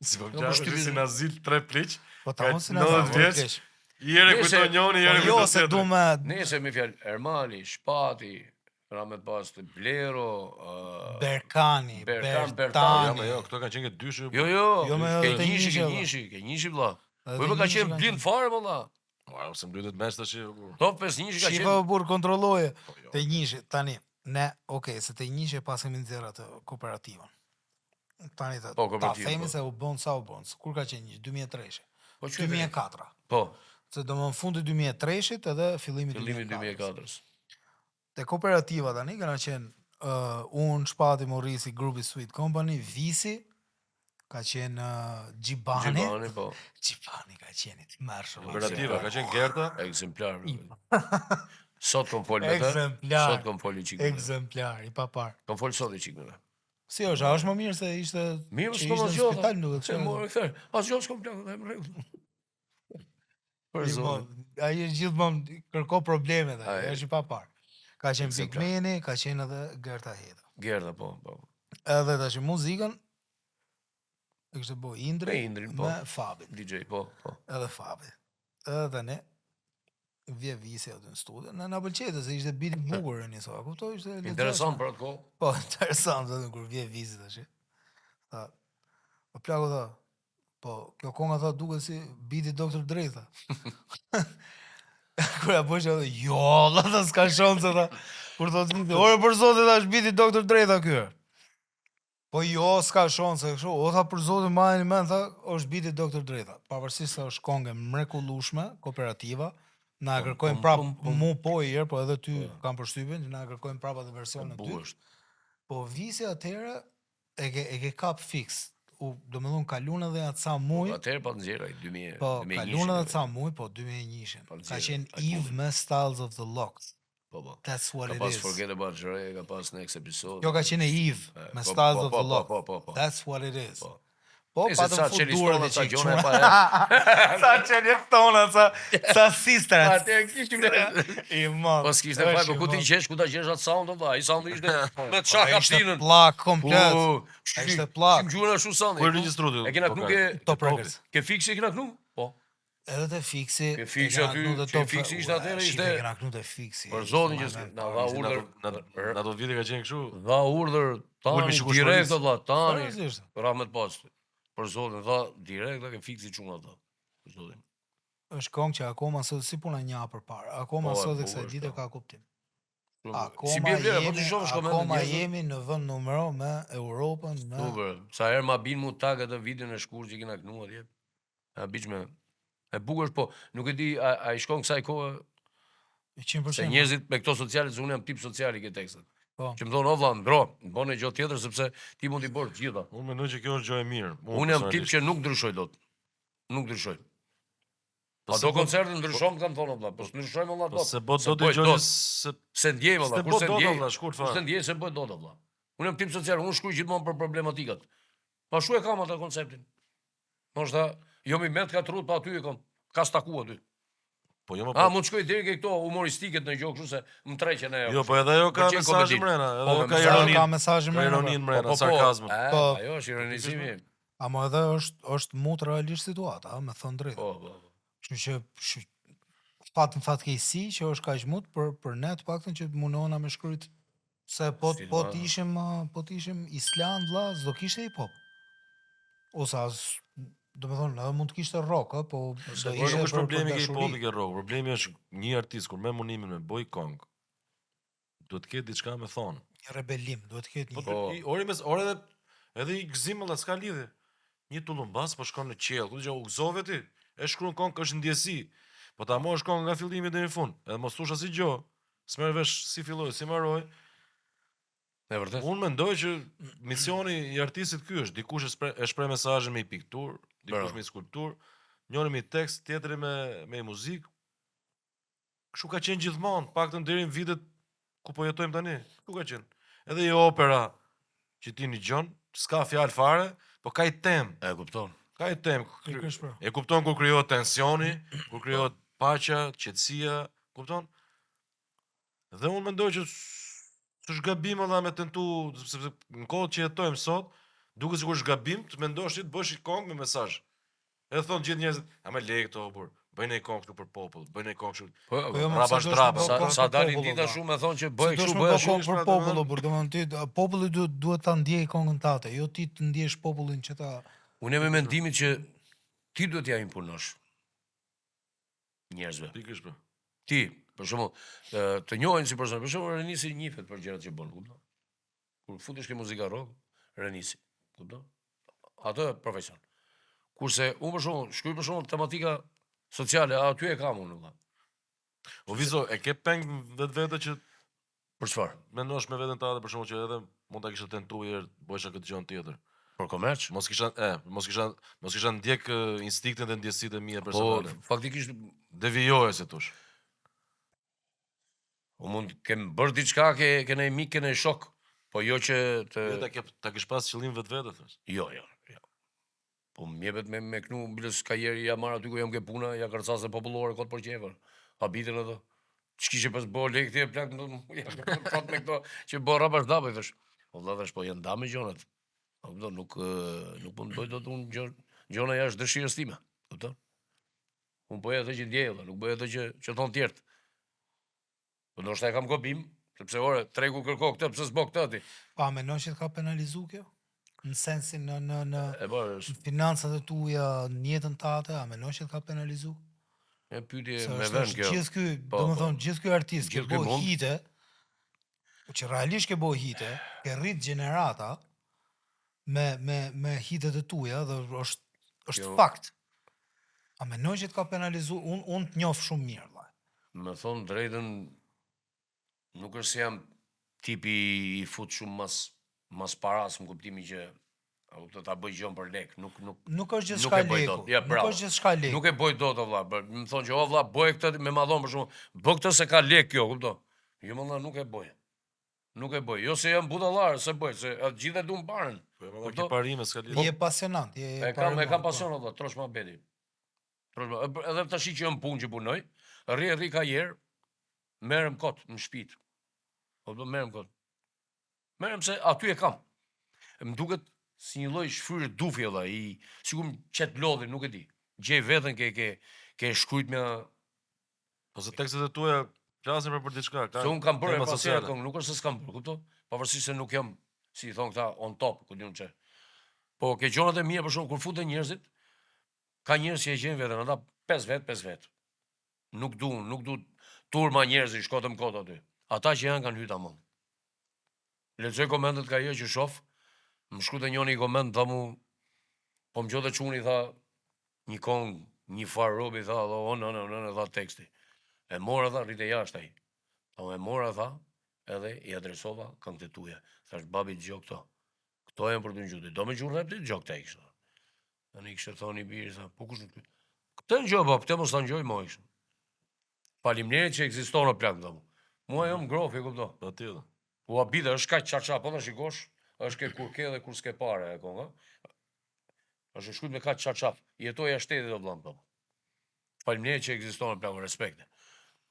Si po Jo, gjatë shtypi- si nazil 3 pliq. Po Ka ta mos na 90 vjeç. Jere kujton njëri, jere Jo, kujton se tjetri. du me Nese me fjalë Ermali, Shpati, Ramet pas të Blero, Berkani, Berkan, Ja, Bertani. më jo, këto kanë qenë këtë dyshi. Jo, me ke edhe te njëshi, njëshi, ke njëshi vlla. Edhe Po te më ka njëshi qenë kanë blind qenë. fare valla. Ua, ose mblytet mes tash. Top 5 ka Shiva qenë. bur kontrolloje jo. te njëshi. Tani, ne, okay, se te njëshi pas kemi nxjerr atë kooperativën. Tani ta Kooperativë, themi po. se u bën sa u bën. Kur ka qenë një 2003? Po çu 2004. Po, Se do më në fundi 2003-shit edhe fillimi fillimi 2004. 2004-s. Te kooperativa tani kanë qenë unë, Shpati, Morrisi, grupi Sweet Company, Visi, ka qenë Gjibani. Gjibani, po. Gjibani ka qenë i mërshëm. Kooperativa, ka qenë Gerta. Ekzemplar. Sot kom fol me të. Ekzemplar. Sot kom fol i çik. me të. Ekzemplar, i papar. Kom fol sot i çik me të. Si është, a është më mirë se ishte Mirë, që s'kom ishte në asgjë. spital, më duket. Se morë kther. Asgjë s'kom plak, dhe më rregull. Për zonë. Ai është gjithmonë kërko probleme dhe Ai, është i papar. Ka qenë Big Ekzemplar. Meni, ka qenë edhe Gerta Heda. Gerda, po, po. Edhe tash muzikën E kishte bo Indri Me Indrin, po. me Fabin. DJ, po. Edhe Fabi. Edhe ne vje visi aty në studio. Na pëlqejte se ishte biti bukur Reniso. A kuptoj, ishte Interesant për atë kohë. Po, interesant edhe kur vje visi tash. Tha, po plaku tha, po kjo konga tha duket si biti Dr. Dre tha. Kur ja bësh edhe jo, valla tha s'ka shanse tha. Kur thotë, "Ore për zotin tha, është biti Dr. Dre tha ky." Po jo, s'ka shanse kështu. O tha për zotin majni mend tha, është biti Dr. Dre tha. Pavarësisht se është këngë mrekullueshme, kooperativa, na e kërkojnë prap mu po i herë, po edhe ty kam përshtypjen që na e kërkojnë prap atë versionin Bukur ty. është. Po visi atëherë e ke kap fix. Domethënë kalun edhe atë sa muj. Atëherë pa nxjerraj 2000. Po 2001. kalun edhe ca muj, po 2001-shin. Po, Ka nxjerrë, qenë albumin. Eve me Styles of the Locks. Po. That's what Ka it pas is. Forget About Dre, ka pas Next Episode. Kjo ka qenë Eve me po, Styles po, of po, the po, Locks. po, po, po. That's what it is. Po. Po, E, pa se të sa fut qeni durë stona, dhe sa qik gjona e quna. pa e. Sa qenje tona, sa sistrat. Atëherë kishim ne. I madh. Po s'kishte faj, po ku ti qesh, ku ta gjesh atë sound valla, ai soundi ishte me çka Ai ishte kaptinën. plak komplet. Po, Ai ishte plak. Kim gjuhën ashtu sound. Ku e regjistroi? E kena knu ke Top Records. ke fiksi e kena knu? Po. Edhe te fiksi. Ke fiksi e kena aty, knu te që Top- fiksi ishte atëherë, Shqipe, ishte- kena knu te fiksi. Për zotin që na dha urdhër, Në ato vite ka qenë kështu. dha urdhër Ulmi tani shikush direkt policë. valla, tani. Seriozisht. Rahmet pas. Për zotin dha direkt ke fiksi çuna ata. Për zotin. Është këngë që akoma sot si puna një përpara. Akoma Po, sot po, kësaj është, dite po. ka kuptim. Si Akoma bie vlera, po ti jemi, shohësh komentet akoma njerëzve. jemi në vend numero me Europën, me Super. Sa herë ma bin mu tag atë videon e shkurt që kena knu atje. A biç me e bukur është, po nuk e di a i shkon kësaj kohë 100%. se njerëzit me këto sociale, se unë jam tip social i ke tekstet. Po. Që më thonë, o vlla, ndro, bëne gjë tjetër sepse ti mund t'i bërë të gjitha. Unë mendoj që kjo është gjë e mirë. Unë jam tip që nuk ndryshoj dot. Nuk ndryshoj. Pa do koncertin ndryshon kam thonë valla, po s'ndryshojmë valla Po dot. se bot Se do të bëj dëgjosh dot. se Se ndjej valla, se kur bot se dot ndjej. valla, shkurt Kur se fare. ndjej se bëj dot valla. Unë jam tip social, unë shkruaj gjithmonë për problematikat. Pa shu e kam atë konceptin. Ndoshta jo mi met ka trut, pa aty e kam. Ka staku aty. Po jo më A, mund shkoj deri ke këto humoristiket në gjë kështu se më treqen ajo. Jo, po edhe ajo ka Pëlqen mesazh komedi. mrena, Po, edhe ka mesazh- ironi. Ka mesazhe Ka mrena, ironi bra. mrena, sarkazm. Po. Ajo është ironizimi. Ama edhe është mut realisht situata, me thënë drejtë. Po. Kështu që fatkeqësi që është kaq mut për ne të paktën që mundona me shkruajt se po të ishim islam vlla, s'do kishte hip hop. Ose as do të thonë, edhe mund të kishte rock, po do Po ishte nuk është problemi për ke hip dashuri. hopi ke rock. Problemi është një artist kur me munimin me boj kong. Duhet të ketë diçka me thonë. Një rebelim, duhet të ketë Po një. Po. ore edhe i gëzim valla s'ka lidhje. Një tullumbas po shkon në qiell, ku u gëzove ti? E shkruan kong është ndjesi. Po ta mosh kong nga fillimi deri në fund. Edhe mos thush asnjë gjë. S'merr vesh si filloi, si mbaroi. E vërtet. Unë mendoj që misioni i artistit ky është, dikush e shpreh mesazhin me pikturë, dikush Bravo. me skulpturë, njëri me tekst, tjetri me muzikë. Kështu ka qenë gjithmonë, paktën deri në vitet ku po jetojmë tani. Ku ka qenë? Edhe i opera që ti ngjon, s'ka fjalë fare, po ka i temë. E kupton. Ka i temë. Pikërisht, po. E kupton kur krijohet tensioni, kur krijohet paqja, qetësia, kupton? Dhe unë mendoj që s'është gabim edhe me tentu, sepse në kohët që jetojmë sot, duket sikur është gabim të mendosh ti të bësh një këngë me mesazh. Edhe thon gjithë njerëzit, "A më lej këto burr, bëjnë një këngë këtu për popull, bëjnë një këngë kështu." Po, jo, më Raba pse shtraba. duhesh me bë sa për dalin popull, dita valla. shumë e thonë që Se bëj duhesh kështu, me bëj bë ashtu. për popullin, por domethënë ti populli duhet ta ndjej këngën tate, jo ti të ndjesh popullin që ta. Unë jam me mendimin që ti duhet ja imponosh njerëzve. Pikërisht po. Ti, për shembull, të njohin si person, për shembull Renisi njihet për gjërat që bën, kupton? Kur futesh ke muzika rock, Renisi, kupton? Atë profesion. Kurse unë për shembull shkruaj për shembull tematika sociale, aty e kam unë valla. O vizo, e ke peng vetë që Për çfarë? mendosh me veten tënde për shkak që edhe mund ta kishe tentuar bëjsha këtë gjë tjetër. Për komerç? Mos kisha ndjek instiktin dhe ndjesitë e mia Po, personale. faktikisht Devijoje si thosh. u mund kem bërë diçka ke një mik, ke një shok, po jo që të Jo ta kish pas qëllim vetvete thosh. jo. Po më jepet me knu bilës karrieri ja marr aty ku jam ke puna, ja kërcasë popullore kot për qever. Habitën ato. Ç'kishe pas bo lekë e plak fat me këto që bo rabash dabe thash. Po valla thash po janë damë gjonat. Kupton, nuk mund bëj dot unë gjona jashtë dëshirës time. Kupton? Unë bëj atë që ndjej, nuk bëj atë që thon tjerët. Po ndoshta e kam gabim, sepse ore tregu kërko këtë, pse s'bë këtë ti? Pa mendon që të ka penalizu kjo? Në sensin në E bërë, është financat e tuaja, në jetën tate, a mendon që të ka penalizu? e pyetje Se me është vend kjo. gjithë ky, Po, domethënë gjithë ky artist që Gjithë ky bëj mund. hite, që realisht ke bëj hite, ke rrit gjenerata me hitet e tuaja dhe është Kjo- fakt. A mendon që të ka penalizu? Unë të njoh shumë mirë, vllai. Me thonë drejtën, nuk është se jam tipi i fut shumë mas paras në kuptimin që do ta bëj gjën për lek, nuk Nuk është gjithë nuk shka e bëj leku. dot. Ja, Nuk bravo. është gjithë shka leku. Nuk e bëj dot o vlla. Më thonë që o vlla bëj këtë me madhon për shkak. Bë këtë se ka lek kjo, kupton? Jo më valla nuk e bëj. Nuk e bëj. Jo se jam budallar, se bëj, se atë gjithë e duan parën. Po Kupton? ki parime s'ka lidhje. Je pasionant, je E kam pasion o vlla, trosh ma bedi. Edhe tash që jam punë që punoj, rri kajer, merrem kot në shtëpi. Po do merrem kot. Merrem se aty e kam. Më duket si një lloj shfryrë dufje valla, sikur më qet lodhin, nuk e di. Gjej veten ke shkruajt me Po se tekstet e tuaja flasin për diçka, ka. se un kam bërë tema pasera sociale. këngë, nuk është se s'kam bërë, kupton? Pavarësisht se nuk jam, si i thon këta, on top, ku diun çe. Po ke gjonat e mia për shkak kur futen njerëzit, ka njerëz që e gjejnë veten, ata 5 vet. Nuk du turma njerëzish shkotëm kot aty. Ata që janë kanë hyrë tamam. Lexoj komentet ka ajo që shoh, më shkruajte njëri koment tha mu, po më gjote çuni tha një kong, një far robi tha, no, tha teksti. E mora tha rrite jashtë ai. Po e mora tha, edhe i adresova këngët e tuaja. Thash babi dëgjoj këto. Këto janë për të ngjytur. Do më gjur rap ti dëgjoj këtë kështu. Tani kishte thoni biri tha, po kush nuk. Këtë ngjoj bab, këtë mos ta ngjoj më kështu. Faleminderit që ekziston o plak domu. Mua jam grofi, kupton. Patjetër. U abita është kaq çaça, po ta shikosh, është ke kur ke dhe kur s'ke parë e konga. Është shkruajtur me kaq çarçaf. Jetoja shtetit do vllam po. Faleminderit që ekziston plak respekte.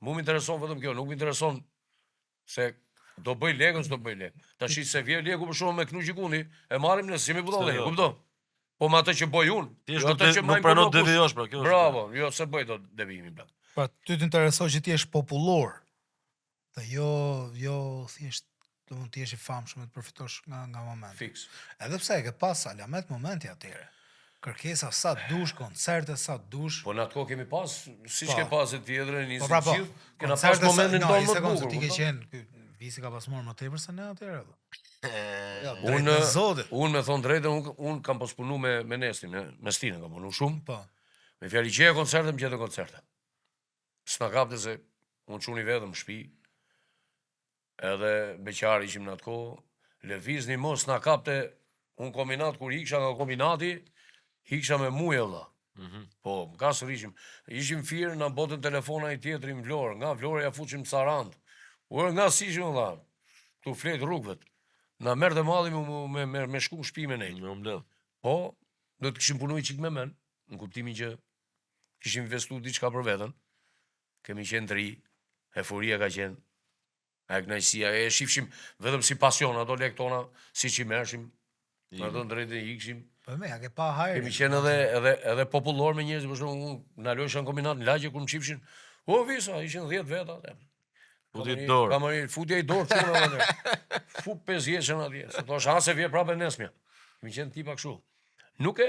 Mu më intereson vetëm kjo, nuk më intereson se do bëj lekë ose do bëj lekë. Tash se vjen leku për shkak me knu gjikundi, e marrim ne si me budallë, jo. kupton? Po me atë që bëj unë. Ti jo atë që nuk më pranon imponon kush. devijosh pra, kjo është. Bravo, jo se bëj dot devijimin plak. Pra, ty të intereson që ti jesh popullor. Dhe jo thjesht, domethënë ti jesh i famshëm të përfitosh nga momenti. Fiks. Edhe pse e ke pas alamet momenti atyre. Kërkesa sa dush, koncerte sa dush. Po në atë kohë kemi pas, siç Po. ke pas e tjetër e Po nisë pra po. gjithë, kena pas koncerte sa- momentin no, tonë një më të sekondë, bukur. se ti ke kupton? qenë, ky visi ka pas marrë më tepër se ne atyre. Ja, drejt Unë në zotit. me thon drejtën, unë kam pas punu me Nestin, me Stinën kam punu shumë. Po. Me fjali gjeja koncerte, më gjetë koncerte. S'na kapte se unë çuni vetëm në shtëpi. Edhe beqari ishim në atë kohë, lëvizni mos na kapte unë kombinat kur hiksha nga kombinati, hiksha me muje valla. Po, më ka sërishim. Ishim firë në botën telefona i tjetëri në Vlorë, nga Vlorë ja fuqim Sarandë. Ure nga si ishim valla, tu flet rrugëvet. Na merrte malli me shku në shtëpi me ne. Me mbledh. Po, do të kishim punu i qik me men, në kuptimin që kishim investu diçka për veten, kemi qenë të ri, euforia ka qenë, e knajsia, e shifshim vetëm si pasion, ato lek tona, si që i mershim, në ato në drejtë i ikshim, Po me, ja ke pa hajrin. kemi qenë edhe popullor me njerëz, për shembull, unë në lojsha në kombinat në lagje, kur më qifshin, o visa, ishin 10 veta, Futi dorë. Kamari, futja i dorë çuna atë. Fu 5 vjeçën atje. Se thosh ha se vje prapë nesmja. Kemi qenë tipa kështu. Nuk e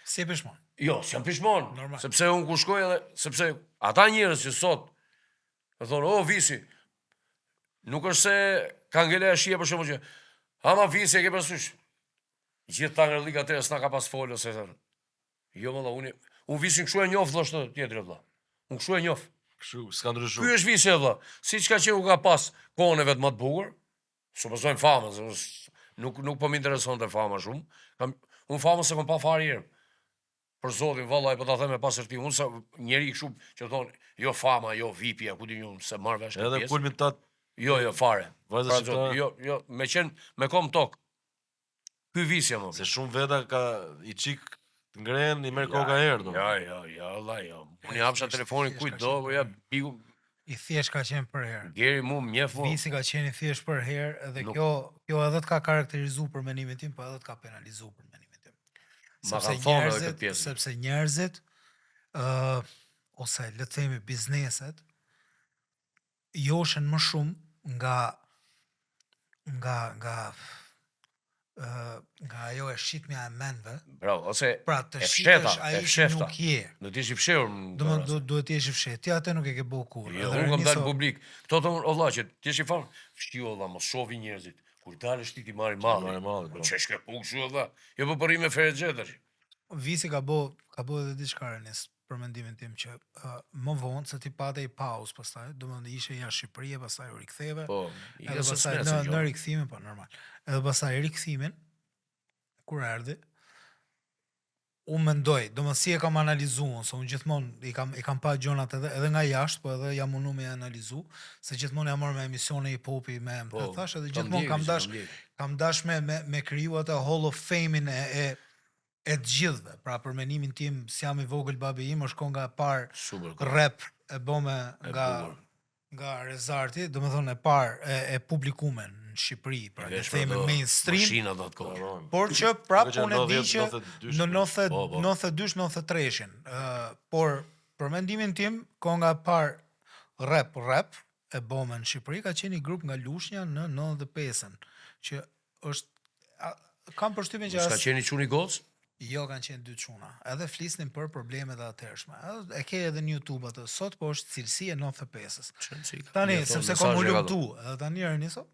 Si e pishmon. jo, s'jam pishmon, Normal. sepse unë ku shkoj edhe sepse ata njerëz që sot e thonë, "O visi." Nuk është se ka ngele shia për shkakun që ama visi e ke parasysh. Gjithë ta ngërlik atëre s'na ka pas folë ose thënë. Jo valla, unë visin kështu e njoh thoshtë tjetër valla. Unë kështu e njoh. Kështu, s'ka ndryshuar. Ky është visi valla. Siç ka qenë u ka pas kohën e vet më të bukur. Supozojmë famën, nuk po më intereson të fama shumë. Unë famën se kam pa fare herë. Për zotin, vallaj, po ta them me pasërti, unë sa njeri kështu që thonë, jo fama, jo vipja, ku di një, se marrë vesh këtë Edhe pjesë. kulmin tat Jo, fare. Vajza Pra, shqiptare. jo, me qenë, me kom tok. Ky visja më. se shumë veta ka i çik të ngren, i merr koka herë domo. Ja, vallaj, ja. Unë japsha telefonin kujt do, po ja bigu I thjesht ka qenë për herë. Geri mu më njeh mo. Visi ka qenë i thjesht për herë edhe kjo edhe të ka karakterizuar për mendimin tim, po edhe të ka penalizuar për mendimin tim. Ma kanë thonë edhe këtë pjesë. Sepse njerëzit ose le të themi bizneset joshen më shumë nga ajo e shitmja e mendve. Bravo, ose Pra të e shitesh fsheta, ai e që fshefta. nuk je. Do të jesh i fshehur. Duhet të jesh i fshehtë. Ti atë nuk e ke bëu kurrë. Jo, unë kam dalë publik. Këto thonë o vlla që ti je i fam. Fshtiu valla, mos shohi njerëzit. Kur dalësh ti marri malli. Marri malli, po. Çesh ke pukshu valla. Jo po përri me fere xhetar. Visi ka bëu edhe diçka Renis për mendimin tim që më vonë se ti pate i pauzë pastaj, domethënë ishe jashtë Shqipërisë, pastaj u riktheve. Po, edhe pastaj në rikthimin, po normal. Edhe pastaj rikthimin kur erdhi unë mendoj, domethënë si e kam analizuar, se unë gjithmonë i kam pa gjonat edhe nga jashtë, po edhe jam mundu me analizu, se gjithmonë jam marrë me emisione hip-hopi me më thash, edhe gjithmonë kam dash me kriju atë Hall of Fame-in e të gjithëve. Pra për mendimin tim, si jam i vogël babi im, është koha e parë rap e bëme nga Rezarti, domethënë e parë e publikume në Shqipëri, pra le të themi mainstream. Por që prap unë e di që në 92-93-shin, por për mendimin tim, koha e parë rap e bëme në Shqipëri ka qenë një grup nga Lushnja në 95-ën, që është kam përshtypjen që ka qenë i çuni gocë. Jo, kanë qenë dy çuna. Edhe flisnin për problemet e atëhershme. E ke edhe në YouTube atë. Sot po është cilësi e 95-s. Tani sepse kam u lumtu, edhe tani Reniso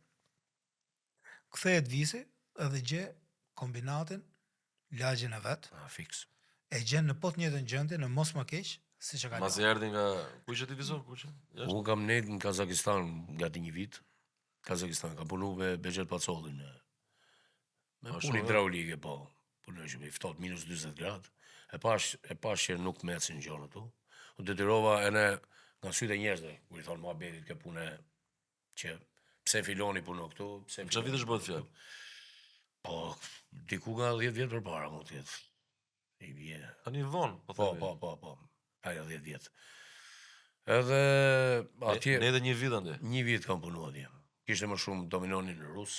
kthehet Visi edhe gje kombinatin lagjën e vet. Fiks. E gjen në po të njëjtën gjendje, në mos më keq, siç e ka. Masi erdhi nga ku ishte ti vizor, ku ishte? Unë kam nejt në Kazakistan gati një vit. Kazakistan kam punu me Bexhet Pacollin. Me punë hidraulike po. Punojshim i ftohtë minus 40 gradë. E pash që nuk mecin gjonë tu. U detyrova e ne nga sytë e njerëzve, kur i thonë muhabetit ke punë që pse filoni puno këtu, pse çfarë vitesh bëhet fjalë? Po, diku nga 10 vjet përpara mund të jetë. I bie. Tani vonë, po. Ajo 10 vjet. Edhe atje ne edhe një vit ande. Një vit kam punuar atje. Kishte më shumë dominonin rus,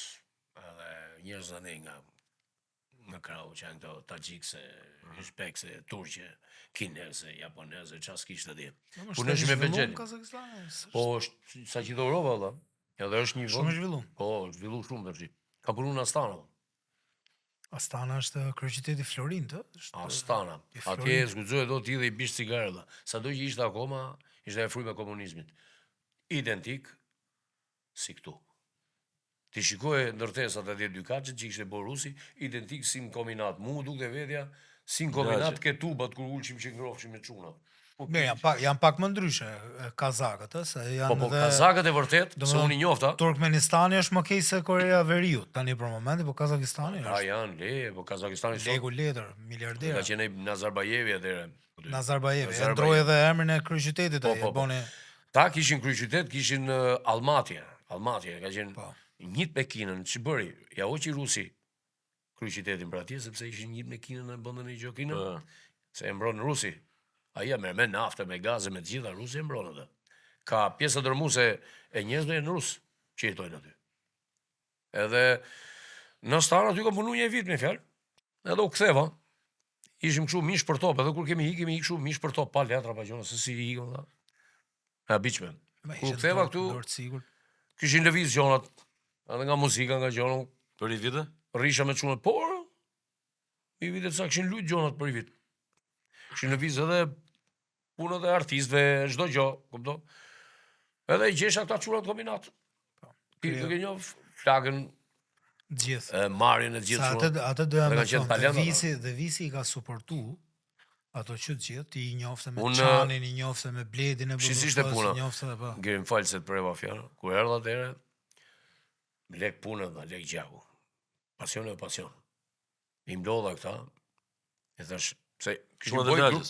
edhe njerëz anë nga krau që janë këto tajikse, uzbekse, turqe, kineze, japoneze, ças kishte atje. Punojshim me Bexhetin. Po, sa që Europa valla. Edhe është një vend. Shumë zhvilluar. Po, zhvilluar shumë tash. Ka punuar në Astana. Astana është kryeqyteti Florin, Astana. Atje zguxohet do të idhe i bish cigare. Sado që ishte akoma, ishte e frymë e komunizmit. Identik si këtu. Ti shikoj ndërtesat e 10 dykaçit që ishte bo rusi, identik si në kombinat. Mu duk dhe vedja, si në kombinat ke tubat kur ulqim që ngrofshim me çunat. Janë pak më ndryshe kazakët, se janë po kazakët e vërtet, se unë i njofta. Turkmenistani është më keq se Korea e Veriut, tani për momentin, po Kazakistani është. Janë le, po Kazakistani është. Legu letër, miliardera. Ka qenë Nazarbajevi atëherë. Nazarbajevi, e ndroi edhe emrin e kryeqytetit ai, boni. Ta kishin kryeqytet, kishin Almatje, ka qenë njët me Kinën, që bëri, ja hoqi Rusi kryeqytetin për atje, sepse ishin njët me Kinën e bëndën e Gjokinën, se e mbronë Rusi. Aja me nafte, me gaze, me të gjitha, Rusi e mbronë atë. Ka pjesë dërmuse e njerëzve në Rusë, që jetojnë aty. Edhe në Astana aty kam punu një vit me fjalë, edhe u ktheva, ishim kështu mish për top, edhe kur kemi hik kështu mish për top, pa letra, pa gjona, se si hikëm dhe. E biqme. Kur u ktheva këtu, kishin lëviz gjonat, edhe nga muzika, nga gjonat. Për i vite? Risha me çunat, por, i vite sa kishin lujt gjonat për i vit. Kishin lëviz edhe punët e artistëve, çdo gjë, kupton? Edhe i gjesha këta çunat kombinat. Ti do ke njoh flagën gjithë. Marrjen e gjithë çunat. Atë do jam të thonë, dhe Visi i ka suportu ato që gjithë, ti i njofte me Çanin, i njofte me Bledin e Bullufës, i njofte dhe pa. Gjerim falë se të preva fjallë. Kur erdha atere, lek punët dhe lek gjaku. Pasion e pasion. I mblodha këta, e thash, se këshim boj grup,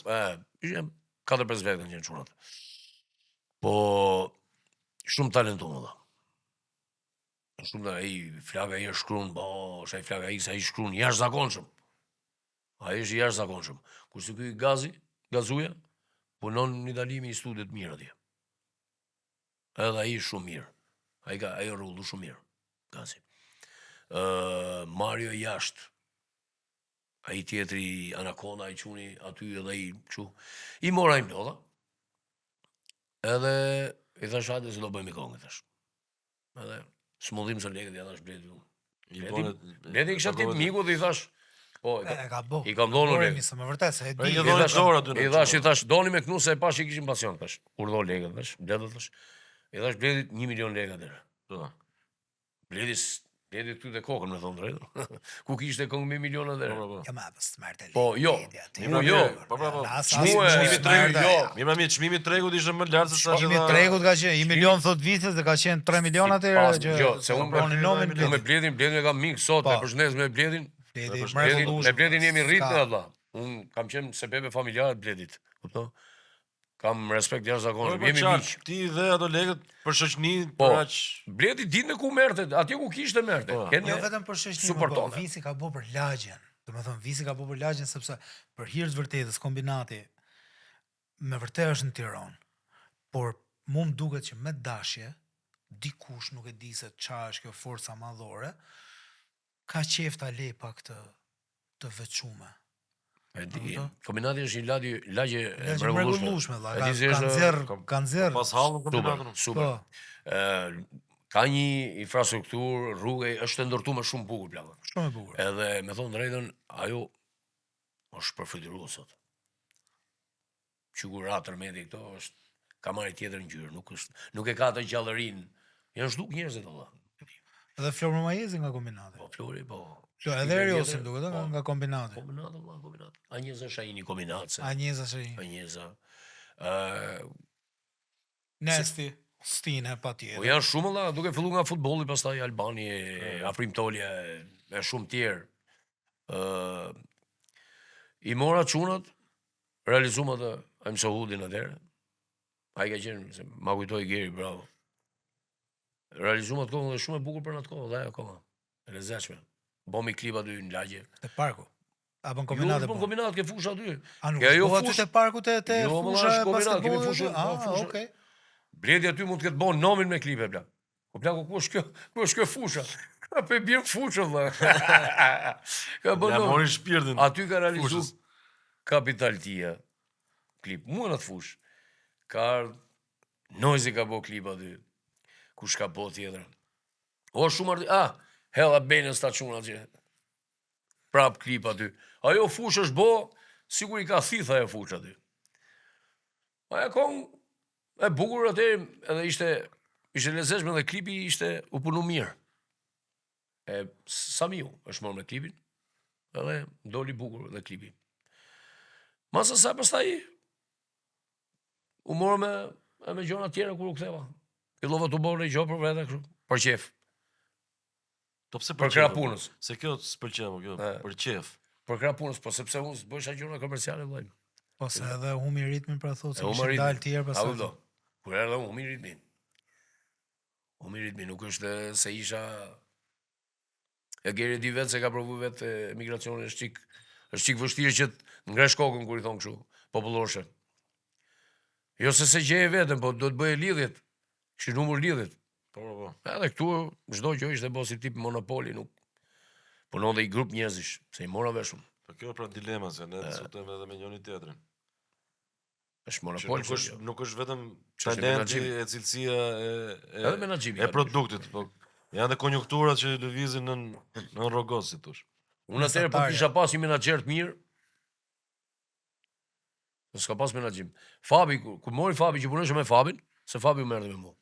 këshim 4-5 vetë në qenë qunat. Po, shumë talentu më dha. Shumë da, flaga i e shkruan, shaj flaga i, sa i shkruan, jash zakonshëm. A i është jash zakonshëm. Kurse këj gazuja, punon një dalimi i studiet mirë atje. Edhe ai shumë mirë. Ai rullu shumë mirë. Gazi. Mario jashtë. Ai tjetri Anaconda, ai çuni aty edhe ai kështu. I mora i mlodha. Edhe i thash atë se do bëjmë kongë tash. Edhe smullim se lekët ja thash bledi. Bledi kisha tip miku dhe i thash, po, ka bo. i kam dhonë lekë. Nisë më vërtet se e di. I dhonë dorë aty. I thash, doni me knu se e pash i kishim pasion tash. Urdhon lekët tash, bledi tash. I thash bledit 1 milion lekë atëherë. Bledi ty dhe kokën me thonë drejtë. Ku kishte kongë me miliona dhe. Ja ma pas smart. Po, jo. Po. Jo. Çmimi i tregut ishte më lart se sa Çmimi i tregut ka qenë 1 milion thot vitet dhe ka qenë 3 milion atëherë që. Jo, se unë me Bledin e kam mik sot, e përshëndes me Bledin. Me Bledin jemi rritë valla. Unë kam qenë sebebe familjare të Bledit. Kupton? Kam respekt jashtëzakonshëm. Jemi miq. Ti dhe ato lekët për shoqni, Po, për aq. Bledi dinë ku merrte, atje ku kishte merrte. Jo vetëm për shoqërinë, suportone. Visi ka bë për lagjen. Domethënë Visi ka bë për lagjen sepse për hir të vërtetës kombinati me vërtet është në Tiranë. Por mu më duket që me dashje dikush nuk e di se çfarë është kjo forca madhore, ka qef ta lej pak të veçume. Kombinati është një lagje e mrekullueshme, kanë nxjerr Pas hallën kombinatin. Super. Ka një infrastrukturë, rrugë është ndërtuar shumë bukur plaka. Shumë e bukur. Edhe me thonë drejtën, ajo është përfituar sot. Qygurat tërmeti këto është ka marrë tjetër ngjyrë, nuk e ka të gjallërinë. Janë zhduk njerëzit valla. Edhe Flori Majezi nga kombinati. Po Flori, po. Edhe Eriosi duket nga kombinati. Kombinat. Anjeza është ai një kombinat. Anjeza është ai. Anjeza. Nesti, Stine patjetër. Po janë shumë valla, duke filluar nga futbolli, pastaj Albani, Afrim Tolja, e shumë tjerë. I mora çunat, realizuam atë Amsohudin atëherë. Ai ka qenë, se ma kujtoi Geri, bravo. Realizuam atë kohë dhe shumë e bukur për atë kohë, dhe ajo kohë. E lezetshme. Bomi klipa aty në lagje. Te parku. Apo në Jo, kombinat në kombinat ke fusha aty. A nuk shko aty te parku te fusha e basketbollit? Fusha. Ah, okay. Bledi aty mund të ketë bon nomin me klipe bla. Po bla ku është kjo? Ku është kjo fusha? Ka pe bën fushë valla. Ka bon. Ja mori shpirtin. Aty ka realizuar Kapitaltia klip. Mua në fush. Ka Noizi ka bo klip aty. Kush ka bo tjetër? O shumë Hella Bene stacion atje. Prap klip aty. Ajo fush është bo, sigur I ka thitha ajo fush aty. Aja kong e bukur atë edhe ishte lezetshme dhe klipi u punu mirë. Samiu është morë me klipin, edhe doli bukur dhe klipi. Masa sa pastaj u morë me gjona tjera kur u ktheva. Fillova të bërë gjë për vete kështu, për qef. Po pse për krah punës? Se kjo s'pëlqeu, kjo për qef. Për krah punës, po sepse unë bëjsha gjëra komerciale vllai. Po se edhe humi ritmin pra thotë se ishin dalë tjerë pastaj. Kur erdha humi ritmin. Humi ritmin nuk është se isha e Geri di vetë se ka provu vetë emigracionin është çik vështirë që të ngresh kokën kur I thon kështu, popullorshë. Jo se gjeje vetëm, po do të bëje lidhjet. Kishin humbur lidhjet. Po. Edhe këtu çdo gjë ishte bosi tip monopoli, nuk punonte I grup njerëzish, se I mora vesh shumë. Po kjo pra dilema se ne diskutojmë edhe me njëri tjetrin. Është monopol, nuk është vetëm talenti e cilësia edhe menaxhimi e produktit, po janë edhe konjunkturat që lëvizin në rrogos, si thosh. Unë atëherë po kisha pas një menaxher të mirë. S'ka pas menaxhim. Fabi, kur mori Fabi që punojshë me Fabin, se Fabi më erdhi me mua.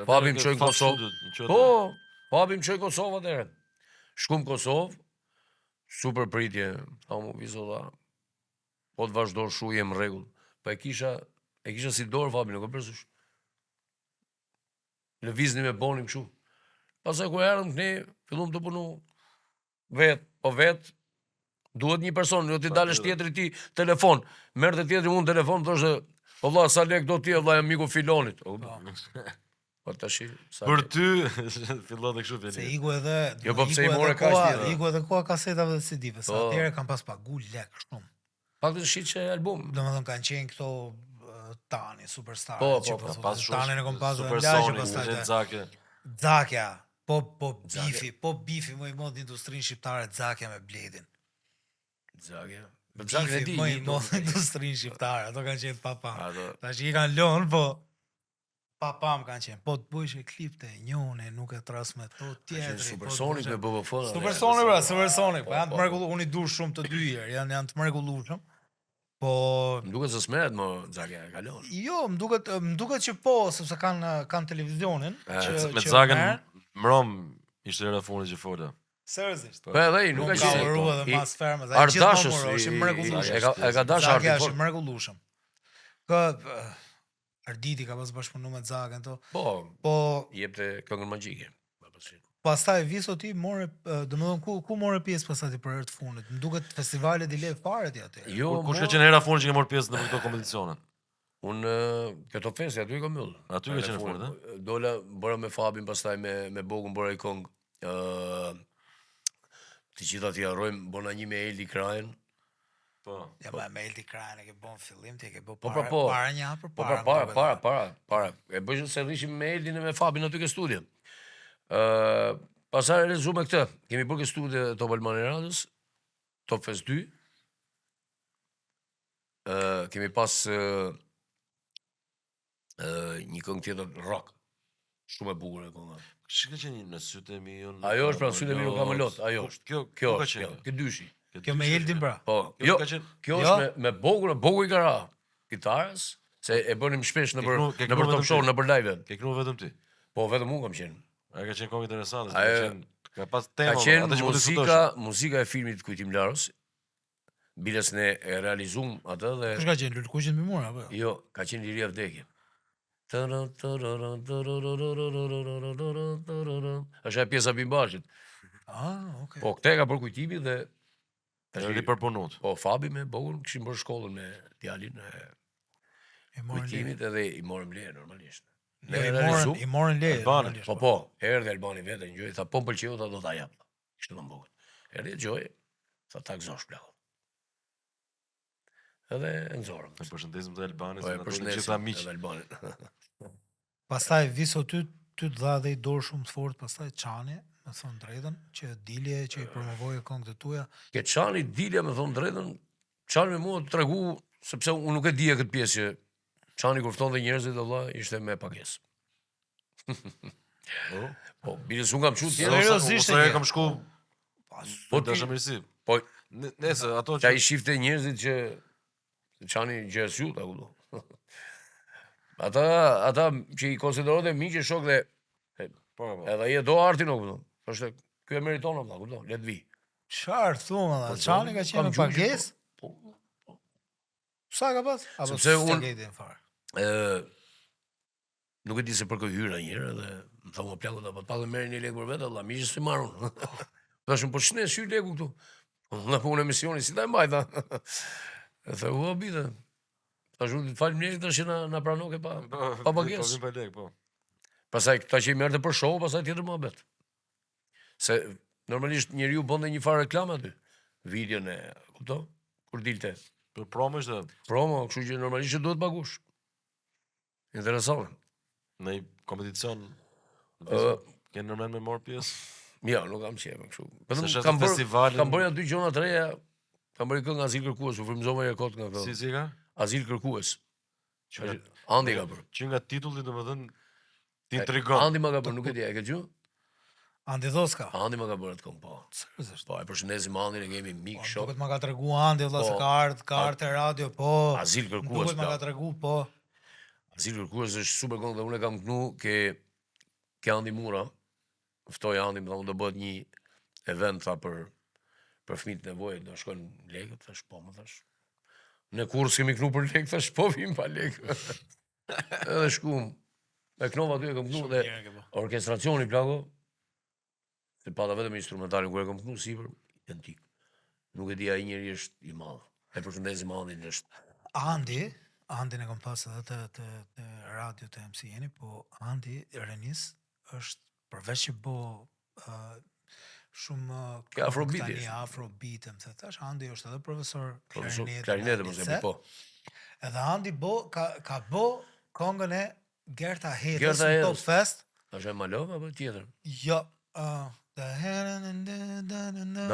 Fabi më çoi në Kosovë. Po, Fabi më çoi në Kosovë atëherë. Shkum në Kosovë, super pritje, thamu vizolla. Po të vazhdo shu jem rregull. Po e kisha si dorë Fabi, nuk e përsysh. Lëvizni me bonim kështu. Pastaj kur erdhëm ne, filluam të punu vet, duhet një person, jo ti dalësh tjetri ti telefon, merrte tjetri unë telefon, thoshte, po vlla sa lek do ti vlla miku Filonit. Po tash për ty fillon kështu fjalë. Se iku edhe jo po pse I morë kaq tjetër. Iku edhe koha kasetave dhe CD-ve, sa atëherë kanë pas pagu lek shumë. Pak të shit që album. Domethënë kanë qenë këto Tani, superstar. Po, që po, Ka thotë, pas shumë Tanin e kom pas Super lagje Sonic, pastaj. Jet Zake. Zakja, po Zakja. bifi më i mod në industrinë shqiptare Zakja me Bledin. Zake. Për Zake e di. Më i mod në industrinë shqiptare, ato kanë qenë papa. Ato. Tash i kanë lënë, po papam kanë qenë. Po të bëjsh e klip të njone, nuk e transmeto tjetri. Supersonic me BBF. Supersonic, bra, Supersonic. Po janë të mrekullu, unë i du shumë të dy herë, janë të mrekullueshëm. Po Më duket se smeret më Zake e kalon. jo, më duket që po, sepse kanë televizionin Me që Zakën merr. mrom ishte era funi që fola. Seriozisht. Po edhe ai nuk Nuk e ka qenë. vëru edhe mas fermës. Ardashës është i mrekullueshëm. e ka dash Zakja është i Artifort. mrekullueshëm. Kë Arditi ka pas bashkëpunu me Zakën to. Po Jepte këngën magjike. pastaj Viso ti more, domethënë ku more pjesë pastaj ti për herë të fundit? Më duket festivalet i le fare ti aty. Jo, Kush ka qenë era funi që ke marrë pjesë në këto kompeticione? Unë këto festi aty ka mbyll. Aty ka qenë fort, ë? Dola bëra me Fabin, pastaj me Bogun bëra i këngë. Të gjitha t'i harrojmë, bona një me Eldi Krajen. Po. Ja me Eldi Krajen e ke bën fillim, ti e ke bën Po, para, po. para një hapër Po para. para. E bëshën se rrishim me Eldin e me Fabin aty ke studio. Pasaj rezu me këtë, kemi bërë ke studio Top Albani Radës, Top Fest 2. Kemi pas një këngë tjetër rock. Shumë e bukur e kënga. Çi ka qenë në sytë e mi unë? Ajo është pra sytë e mi nuk ka më lot, ajo është. Kjo Kjo ka është, qenë. kjo dyshi. Kjo me Eldin bra. Po, Kjo jo, ka qenë. kjo Jo? është me Bogun, Bogu i ka ra kitarës, se e bënim shpesh në Ke për kru top vetëm show, ti? në për live. Ke kru vetëm ti. Po, vetëm unë kam qenë. Ai ka qenë këngë interesante, Ajo- ka qenë ka pas Ka tema, qenë atë që mund të diskutosh. muzika e filmit Kujtim Larës, biles ne e realizum atë dhe... Kush ka qenë Lulkuqin Mimura apo? Jo, ka qenë Liria Vdekje. Është e pjesa Bimbashit. Ah, okay. Po, këte ka për kujtimi dhe... Është ripërpunut. Po, Fabi me Bogun këshim bërë shkollën me djalin e I morën le. kujtimit edhe i morëm leje normalisht. Jo, Ne e realizum. i morën le. Albani. normalisht, Po, po, erdhe Albani vetë, ngjoj, tha po m'pëlqeu, tha do ta jap. Kështu më Bogun. Erdhi gjoj, tha ta gëzosh plako. Edhe e nxorëm. Ne përshëndesim të Albanit, Po, e na të përshëndesim gjitha miq. edhe Albanin. Pastaj Viso ty të dha dhe i dorë shumë të fort, pastaj Çani, me thon drejtën, që dilje që i promovoi këngët e tuaja. Ke Çani dilja me thonë drejtën, Çani me mua të tregu, sepse unë nuk e dija këtë pjesë që Çani kur ftonte njerëzit valla ishte me pagesë. Po, biles unë kam qut tjetër. Seriozisht Ose e e ke? kam shku Po po ti- dashamirësi. Po, Nëse ato qa që i shifte njerëzit që Çani gjësju, ta kupto. Ata që i konsiderote miq e shok dhe po. edhe ai e do artin, o kupton. Është ky e meriton valla, kupton, le të vi. Çfarë thua valla? Çani ka qenë Kam me gjujë pagesë? Po, Sa ka pas? Apo Sepse s'ka unë- gjetin fare. nuk e di se për kë hyra një herë dhe më tha më plakut apo pa merrni një lekë për vetë, valla, miqë si marrun. Thashun po shnes hyr leku këtu. Nga punë emisioni si ta e mbajta. E tha u bide. Thashun të fal mirë tash na pranoke pa pagesë. Po, lek, po. Pastaj këta që i merrte për show, pastaj tjetër muhabet. Se normalisht njeriu bënte një farë reklam aty. Videon e, kupton? Kur dilte. Për promo ishte Promo, kështu që normalisht që duhet pagush. Interesant. në një kompeticion. Ë, Ke nërmen me marr pjesë? Ja, nuk kam qenë kështu. Se Vetëm shetë kam bërë festivalin- kam bërë aty gjona të reja. Kam bërë këngë Azil Kërkues, u frymëzova një kot nga këto. Si ka? Azil Kërkues. Që Andi ka bërë. që nga titulli domethënë ti intrigon. Andi ma ka bërë, nuk e di, e ke gju? Andi Dhoska. Andi ma ka bërë atë këngë, po. Seriozisht. Po, e përshëndesim Andin, e kemi mik shok. Duket ma ka tregu Andi valla se Po. ka ardhur te radio, po. Azil Kërkues. Duket ma ka tregu, po. Azil Kërkues është super këngë dhe unë e kam kënu ke Andi Mura. Ftoj Andi, më thonë do bëhet një event tha për fëmijët nevojë, do shkojnë lekët, thash po, më thash. Në kurs kemi kënu për lekë, thash po vim pa lekë. Edhe shkum. E knova aty e kam kënu dhe orkestracioni plako. Se pata vetëm instrumentalin kur e kam kënu sipër, identik. Nuk e di ai njeri është i madh. E përshëndesim Andin është. Andin e kom pas edhe të radio të MC-jeni, po Andi Renis është përveç që bo shumë Ke afrobeat tani është. afrobeat, më thash, Andi është edhe profesor Profesor klarinete. klarinetë më në se po. Edhe Andi ka bo kongën e Gerta Hedës Gerta në Hedës. Top Fest. Është e Malova apo tjetër? Jo. Në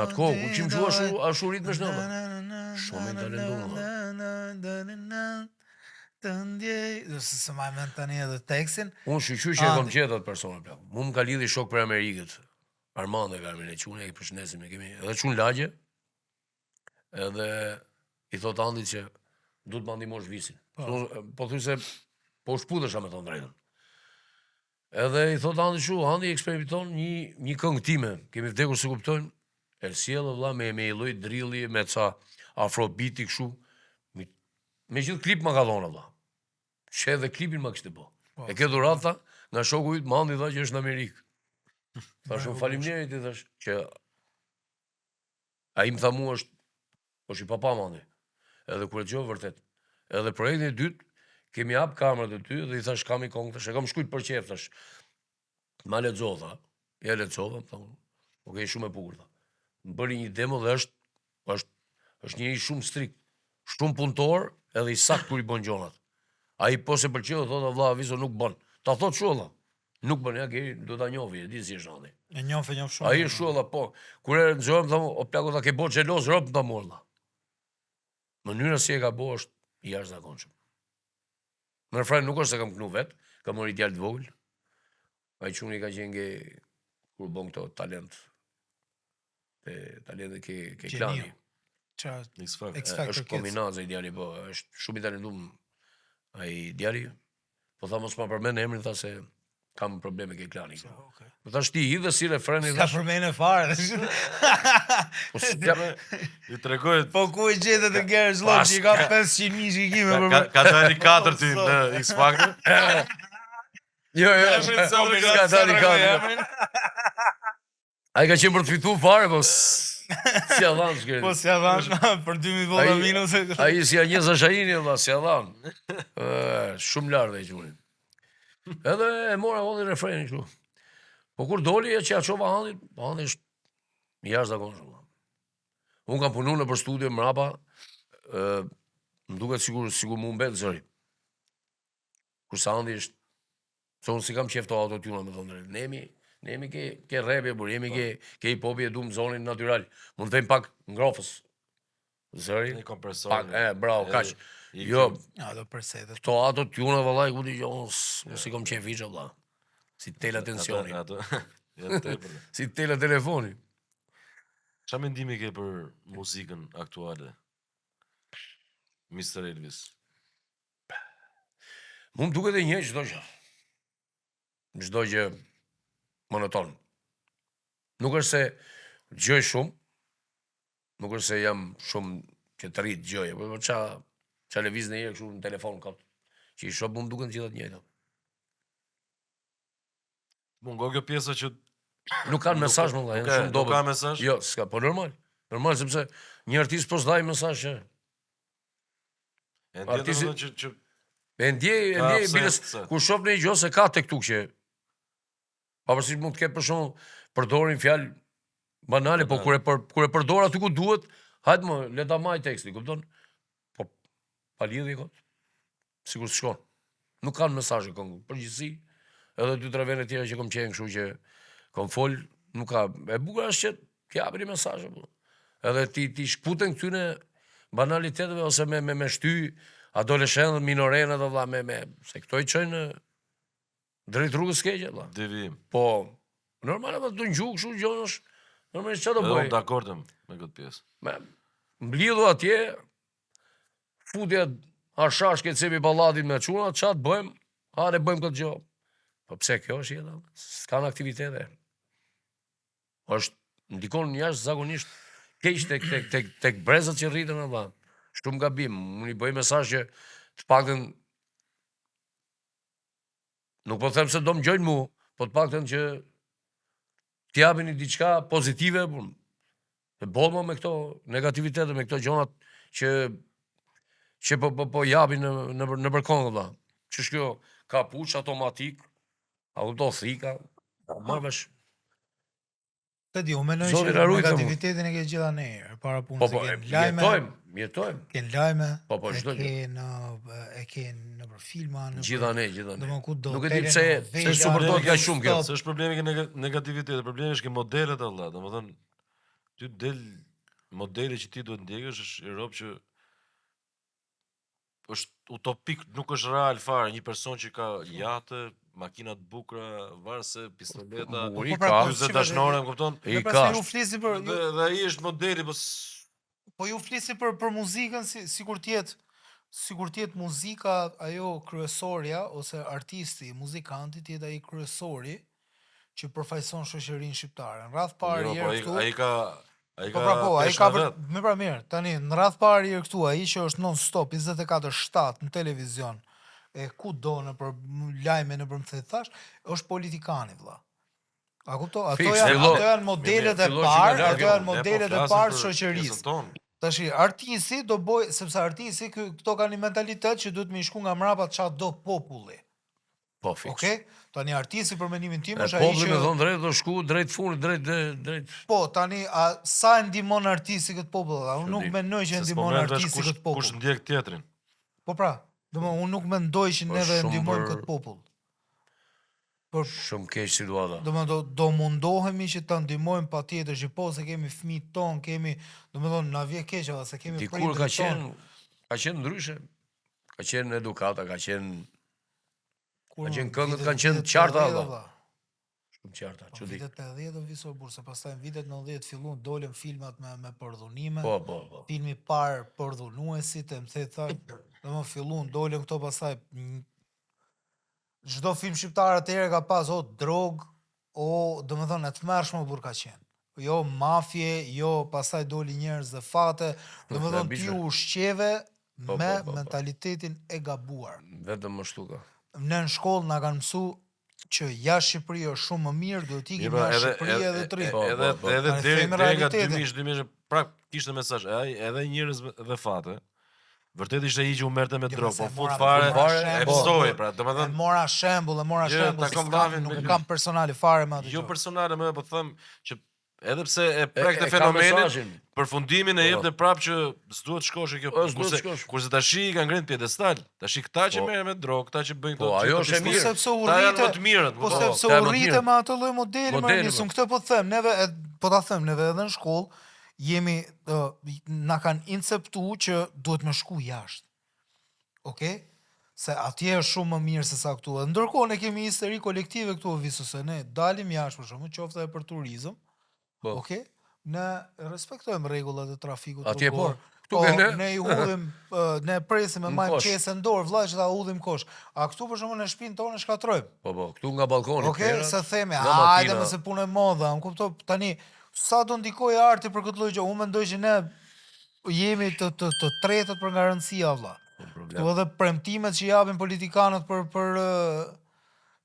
atë kohë, ku qim shu ashtu ritme shnova. Shumë i talentuar. Se ma men tani edhe tekstin. Unë shqyqy që e kom qetë atë persona plak. Mu më ka lidhi shok për Amerikët. Armand e Karmin e qunë, e përshëndesim, e kemi edhe qunë lagje. Edhe i thot Andit që du të më ndihmosh visin. Po thuj se po shpudesha me të drejtën. Edhe i thot Andi shu, Andi eksperimenton një këngë time, kemi vdekur se kuptojnë, e sjellë vlla me i lloj drilli, me ca afrobeat kështu. Me gjithë klip më ka dhonë vlla. Që edhe klipin më kishte bë. E ke dhurata nga shoku yt, Andi tha që është në Amerikë. Thash faleminderit i thash që ai më tha mua është i papa Andi. Edhe kur e dëgjova vërtet. Edhe projektin e dytë kemi hap kamerat e ty dhe i thash kam i kongë, thash e kam shkujt për qef, thash. Ma lexo tha. Ja lexova, më thonë. Okej, shumë e bukur tha. Më bëri një demo dhe është njëri shumë strikt, shumë punëtor, edhe i sakt kur i bën gjonat. Ai po se pëlqeu thotë vlla Aviso nuk bën. Ta thot kështu valla. Nuk bën, ja ke do ta njohë, e di si është Andi. E njoh shumë. Ai është kështu valla, po. Kur e nxojmë thamë, o plako ta ke bë xheloz rob ta morlla. Mënyra si e ka bë është i jashtëzakonshëm. Në refren nuk është se kam knu vetë, kam mori djalë të vogël. Ai çuni ka qenë kur bën këto talent. Talente ke klani. X-Factor. Është kombinatë i djali, po, është shumë i talentuar. Ai djali, po tha mos ma përmend emrin, tha se kam probleme ke klani. Po thash ti hidhe si refreni Ka përmene fare. I tregoj Po ku i gjetet të Gerës Lop që i ka 500.000 shikime për ka dalë 4 ty në X-Factor. Jo, ka dalë 4. Ai ka qenë për të fitu fare, po si a dhanë shkeri. Po si a dhanë për 2.000 vota minus. Ai si a një Zashaini, valla, si a dhanë. Shumë lartë e qunin. Edhe e mora hodhi refrenin kështu. Po kur doli e që a qova Andi është jashtëzakonshëm. Unë kam punu në për studio mrapa, më duket sigur mu mbet zëri. Kurse Andi është, se unë si kam qefto autotuna me thonë drejt. Ne jemi ke repje, bur, jemi ke hip-hopi e du më zonin natural. Mund të vejmë pak ngrofës. Zëri, Një kompresor. pak, bravo, kaq. Jo, do përsetet. këto autotuna vallaj ku di unë si kam qenë fiqa valla. Si tela tensioni. Si tela telefoni. Qa mendimi ke për muzikën aktuale? Mr. Elvis. Mu më duket e një çdo gjë monoton. Nuk është se gjoj shumë, nuk është se jam shumë që të rritë gjoj, po qa lëviz në jere kështu në telefon kot, që i shop mu më duket në gjithat njëjta. Mungo kjo pjesa që Nuk kanë mesazh më valla, janë shumë dobët. Nuk ka mesazh? Jo, s'ka, po normal. Normal sepse një artist po s'daj mesazh që E ndjetën që e ndjej bilës kur shoh në një gjë se ka tek tu që pavarësisht mund të ketë për shkak përdorin fjalë banale, po kur e përdor aty ku duhet, hajt më le ta maj teksti, kupton? Po pa lidhje kot. Sigur shkon. Nuk kanë mesazhe këngë. Përgjithësi, edhe 2-3 vende tjera që kam qenë kështu që kam fol, nuk ka. E bukur është që ti japin mesazhe. Edhe ti shkputen këtyne banaliteteve ose me shty adoleshentë minorenë dhe vlla me se këto i çojnë drejt rrugës keqe vlla. devijim. Po normal apo do ngju kështu gjonosh. Normalisht çfarë do bëj? Unë dakordem me këtë pjesë. Mblidhu atje, futja hashash ke cepi pallatit me çuna, çat bëjmë? Hare bëjmë këtë gjë. Po pse kjo është jeta? S'kan aktivitete. Është ndikon jashtëzakonisht keq tek brezat që rriten valla. Shumë gabim. Unë i bëj mesazh që të paktën nuk po them se do më gjojnë mu, po të paktën që t'japin diçka pozitive, e bollmo me këto negativitete, me këto gjonat që po japin në përkongë valla. Që shkjo ka puç automatik, autothika, marrësh. Të di, u menoj që negativitetin e ke gjitha ne, para punës e ke lajme. Mjetojmë. Ken lajme, Po, çdo gjë. e ke në për filma, në Gjitha ne. Domethënë ku do. Nuk e di pse telenovela, suportohet kaq shumë kjo. Se është problemi ke negativiteti, problemi është ke modelet Allah. Domethënë ty del modeli që ti duhet ndjekësh është i rob që është utopik, nuk është real fare, një person që ka jate, makina të bukura, varse, pistoleta, I ka. 40 dashnore, më kupton? I Pas ka. ju flisi për Dhe ai është modeli, po ju flisi për muzikën sikur të jetë muzika ajo kryesorja ose artisti, muzikanti të jetë ai kryesori që përfaqëson shoqërinë shqiptare. Në radh parë jo, herë këtu. ai ka Ai ka vet. mirë. Tani në radh parë herë këtu ai që është non stop 24/7 në televizion e kudo në për lajme në për më thash, është politikani vëlla. A kupto? Ato janë modelet e parë të shoqërisë. Tashi artisti do bëj sepse artisti këto kanë një mentalitet që duhet më shku nga mrapa çfarë do populli. Po fiks. Okej? Tani artisti për mendimin tim është ai Populli që më thon drejt do shku drejt funit, drejt. Po, tani sa e ndihmon artisti këtë popull? Unë nuk mendoj që e ndihmon artisti këtë popull. Kush ndjek tjetrin? Po pra, domethënë unë nuk mendoj që neve e ndihmojmë këtë popull. Shumë keq situata. Domethënë do mundohemi që ta ndihmojmë patjetër që po se kemi fëmijët ton, domethënë na vjen keq se kemi dikur ka qenë ndryshe. Ka qenë edukata, ka qenë këngët kanë qenë qarta valla. Shumë qarta, çudi. Vitet 80 visor burse, pastaj në vitet 90 filluan dolën filmat me përdhunime. Po. Filmi i parë përdhunuesit, më the thash, domethënë filluan dolën këto pastaj çdo film shqiptar atëherë ka pas drog, domethënë e tmerrshme burr ka qenë. Jo mafje, jo pastaj doli njerëz dhe fate, domethënë ti ushqeve me mentalitetin e gabuar. Vetëm ashtu ka. Në shkollë na kanë mësuar që jashtë Shqipërisë është shumë më mirë, duhet ikim jashtë Shqipërisë edhe të ri. Edhe deri nga 2000 prap kishte mesazh. Edhe njerëz dhe fate. Vërtet ishte ai që u merrte me drogë, po fut fare e psoi, pra, domethënë mora shembull, nuk kam personale fare me atë. Jo personale më, po them që edhe pse e prekte fenomenin, përfundimin e jepte prapë që s'duhet shkosh kjo. Kurse tash i kanë ngritur piedestal. Tash këta që merren me drogë, këta që bëjnë këto. Po ajo është e mirë. Ta janë më të mirët. Po sepse u rritë me atë lloj modeli, më nisun këtë po them, neve edhe në shkollë jemi na kanë inceptuar që duhet më shku jashtë. Okej? Se atje është shumë më mirë se sa këtu. Ndërkohë ne kemi histeri kolektive këtu visose ne dalim jashtë për shkakun qoftë edhe për turizëm. Okej? Ne respektojmë rregullat e trafikut rrugor. Ne i hudhim, ne presim e majmë qesën dorë, vëlla që ta hudhim kosh. A këtu për shkakun në shtëpinë tonë shkatrojmë. Po, këtu nga balkoni. Okej, se themi, hajde mos e punë modha, më kuptoj tani sa do ndikoj arti për këtë lloj gjë. Unë mendoj që ne jemi të tretët për nga rëndësia vëlla. Këtu edhe premtimet që japin politikanët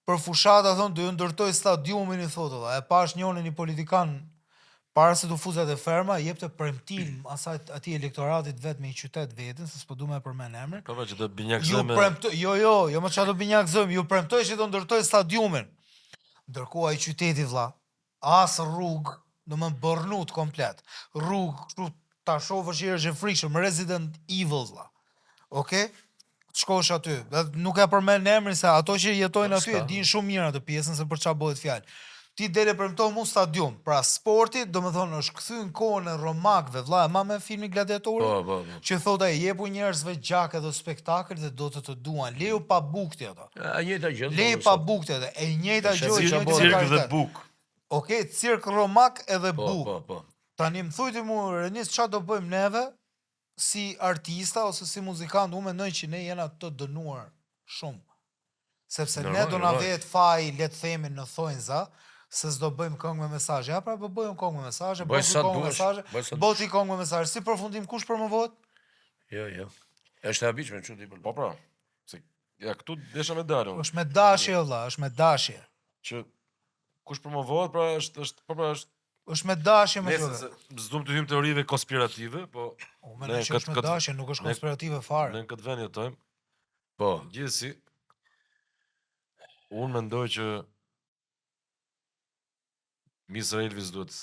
për fushata thonë do ju ndërtoj stadiumin i thotë vëlla. E pash njërin një politikan para se të fuzat e ferma, jepte premtim atij elektoratit vetë me një qytet vetën, se s'po du me përmend emrin. Po që do binjakzojmë. Jo, më çfarë do binjakzojmë, ju premtoj që do ndërtoj stadiumin. Ndërkohë ai qyteti vëlla, as rrugë, do më bërnut komplet. Rrugë, ta shohësh që është e frikshëm, Resident Evil vëlla. Okej? Shkosh aty, nuk e përmend emrin se ato që jetojnë aty e dinë shumë mirë atë pjesën se për çfarë bëhet fjalë. Ti dele premton mu stadium, pra sporti, domethënë është kthy në kohën e romakëve, vëlla, ma me filmin Gladiatorin. Po. Që thotë ai, jepu njerëzve gjakë dhe spektakël dhe do të duan. Leju pa bukti ato. E njëjta gjë. Leju pa bukti ato. E njëjta gjë që cirk dhe buk. Okej, cirk romak edhe buk. Po. Tani më thujti mu, Renis, çfarë do bëjmë neve si artista ose si muzikant? Unë mendoj që ne jena të dënuar shumë. Sepse ne do na vjet faji, le të themi në thonjza, se s'do bëjmë këngë me mesazhe. Ja pra po bëjmë këngë me mesazhe, bëti këngë me mesazhe. Si përfundim kush promovohet? Jo. Është e habitshme çudi për. Po pra. Se ja këtu desha me dalë. Është me dashje vëlla, është me dashje. Që kush promovohet pra është me dashje me gjë. S'dum të hym teorive konspirative, po ne është me dashje, nuk është konspirative fare. Ne në këtë vend jetojmë. Po, gjithsesi unë mendoj që Mr. Elvis duhet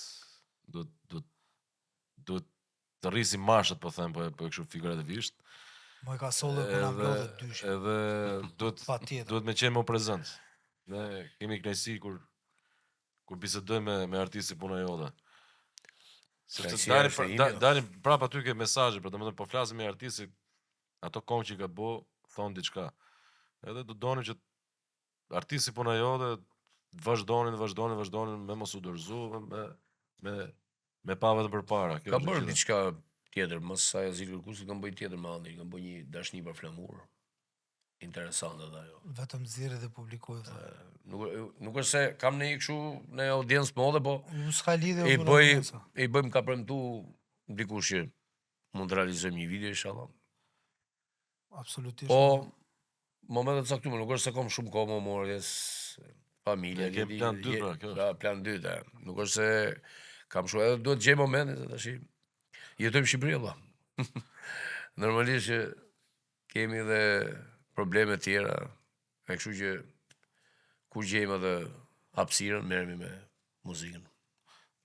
të rrisi mashët, po them, po e kështu figurativisht. Moj ka sollë kur na mblodhe dyshë. Edhe Patjetër. duhet me qenë më prezent. Ne kemi kënaqësi kur bisedojmë me artistin puna jote. Sepse Kënaqësia është e ime. dalin prapë aty ke mesazhe, për domethënë po flasim me artistin, ato kohë që ka bo, thon diçka. Edhe do donim që artisti puna jote vazhdonin me mos u dorëzu, me pa vetëm përpara. Kjo Ka është bërë gjithë. diçka tjetër, mos sa Azil Kërkusi kam bëj tjetër me Andi, kam bëj një dashni për flamur. Interesante ajo. Vetëm zirë dhe publikoj. Nuk është se kam në kështu në audiencë mode, po S'ka lidhje i me bëj audienca. i bëjmë ka premtu dikush që mund të realizojmë një video inshallah. Absolutisht. Po momentet caktuar, nuk është se kam shumë kohë më morjes familja, Ne kemi plan 2 pra, kjo. Pra, plan 2, da. Nuk është se kam shumë, edhe duhet gjej momentin se tash jetojmë në Shqipëri valla. Normalisht që kemi edhe probleme tjera, e kështu që kur gjejmë edhe hapësirën, merremi me muzikën.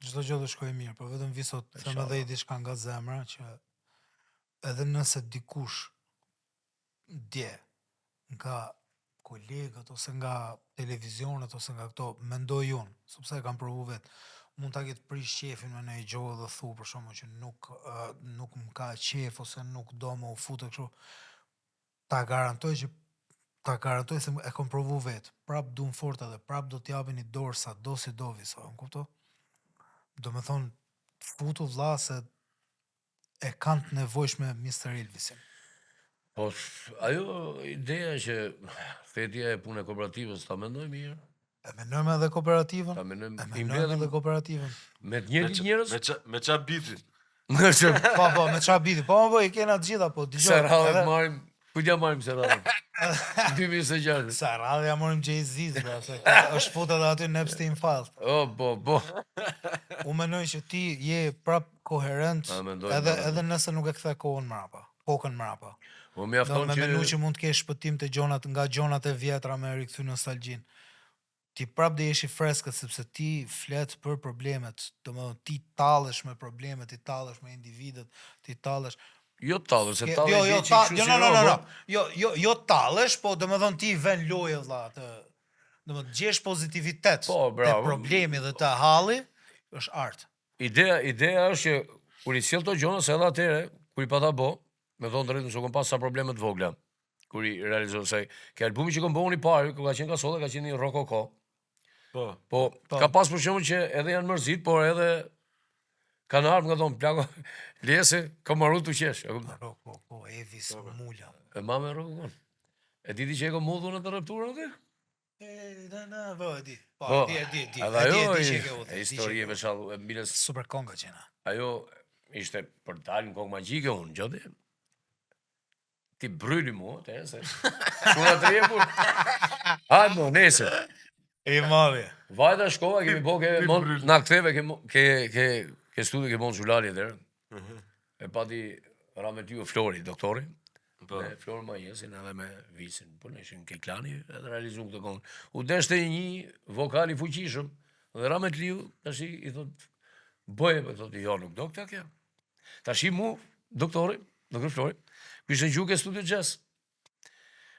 Çdo gjë do shkojë mirë, por vetëm viso të them edhe diçka nga zemra që edhe nëse dikush dje nga kolegët ose nga televizionet ose nga këto mendoj unë, sepse e kam provu vetë, mund ta ketë prish qefin me një gjohë dhe thu për shkakun që nuk më ka qef ose nuk do më u futë kështu. Ta garantoj se e kam provu vetë. Prap duan fort edhe prap do t'japin një dorë sa do si do viso, më kupto? Do me thonë, futu vlla se e kanë të nevojshme Mr. Elvisin. Po, ajo ideja që thetja e punë e kooperativës ta mendoj mirë. E menojmë edhe kooperativën? Ta mendojmë, E i menojmë mbledhim edhe kooperativën? me të njëjtit njerëz. Me qa biti. Po, me qa biti. Po, më i kena të gjitha, po, Se dëgjoj. radhët marim, ku t'ja marim se radhët? 2026. Sa radhë ja morim Jay-Z, bra, se është fut edhe aty në Epstein Files. Po. Unë menoj që ti je prap koherent, A, mendoj, edhe nëse nuk e kthe kokën mrapa. Po Do mjafton me menu që që mund të kesh shpëtim të nga gjonat e vjetra me rikthy nostalgjin. Ti prap dhe jesh i freskët sepse ti flet për problemet, domethënë ti tallesh me problemet, ti tallesh me individet, ti tallesh. jo tallë, se tallë Jo, e jo, di që kështu si no. robo. Jo tallesh, po domethënë ti vën lojë vëlla të domethënë gjesh pozitivitet Po, te bravo. problemi dhe te halli, është art. Ideja është që kur i sjell to gjona se edhe atëre, kur i pata bo, me thonë drejt nëse kom pas sa probleme të vogla. Kur i realizoj se ke albumi që kom bëu i parë, ku ka qenë kasolla, ka qenë një rokoko. Po, ka pas për shembull që edhe janë mërzit, por edhe kanë ardhur nga thonë plako lese, ka marrë të qesh. Po, Evis mula. E ma me rokokon. E diti që e kom mudhur në të rëpturën aty? Po, e di. Po, E di edhe ajo që ke udhë. e histori e veçallu, e milës Super konga qena. ajo ishte për dalë në kokë magjike unë, gjodi. Ti bryli mua, te se. Shuna të rjepur. Hajde mo, nesër. E madhe. Vajta shkova, kemi bo ke na ktheve ke studi ke bon Xhulali edhe. E pati Rametiu Flori, doktori. Me Flori Majesin edhe me Visin. Po ne ishin ke klani edhe realizuam këtë këngë. U deshte një vokal i fuqishëm dhe Rametliu tash i thot bëje, po thotë jo, nuk do këtë kjo. Tash mu doktor Flori, kishte gjuhë ke studio jazz.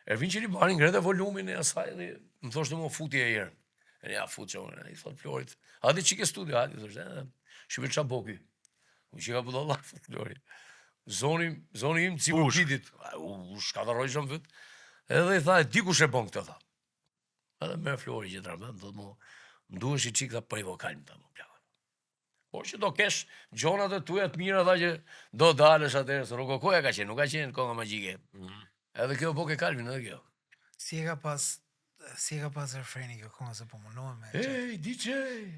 Ervin Qelibani ngrete volumin e asaj dhe më thoshte mua futi e herë. E ja fut çonë, i thot Florit. Hadi çike studio, hadi thoshte. Shqipe qa boki. U që ka puto Allah, Flori. Zoni im si përpidit. U shkataroj shumë vët. Edhe i tha, e di kush e bon këtë, tha. Edhe me Flori që të rëmën, thot mu, mduhesh i qik, tha, për i vokalin, tha, mu plaka. Po që do kesh gjonat e tuja të mira, tha që do dalesh atërë, se rokokoja ka qenë, nuk ka qenë konga magjike. Edhe kjo boke kalmin, edhe kjo. Si e ka pas refreni kjo konga se po mundohem me. Ej, DJ!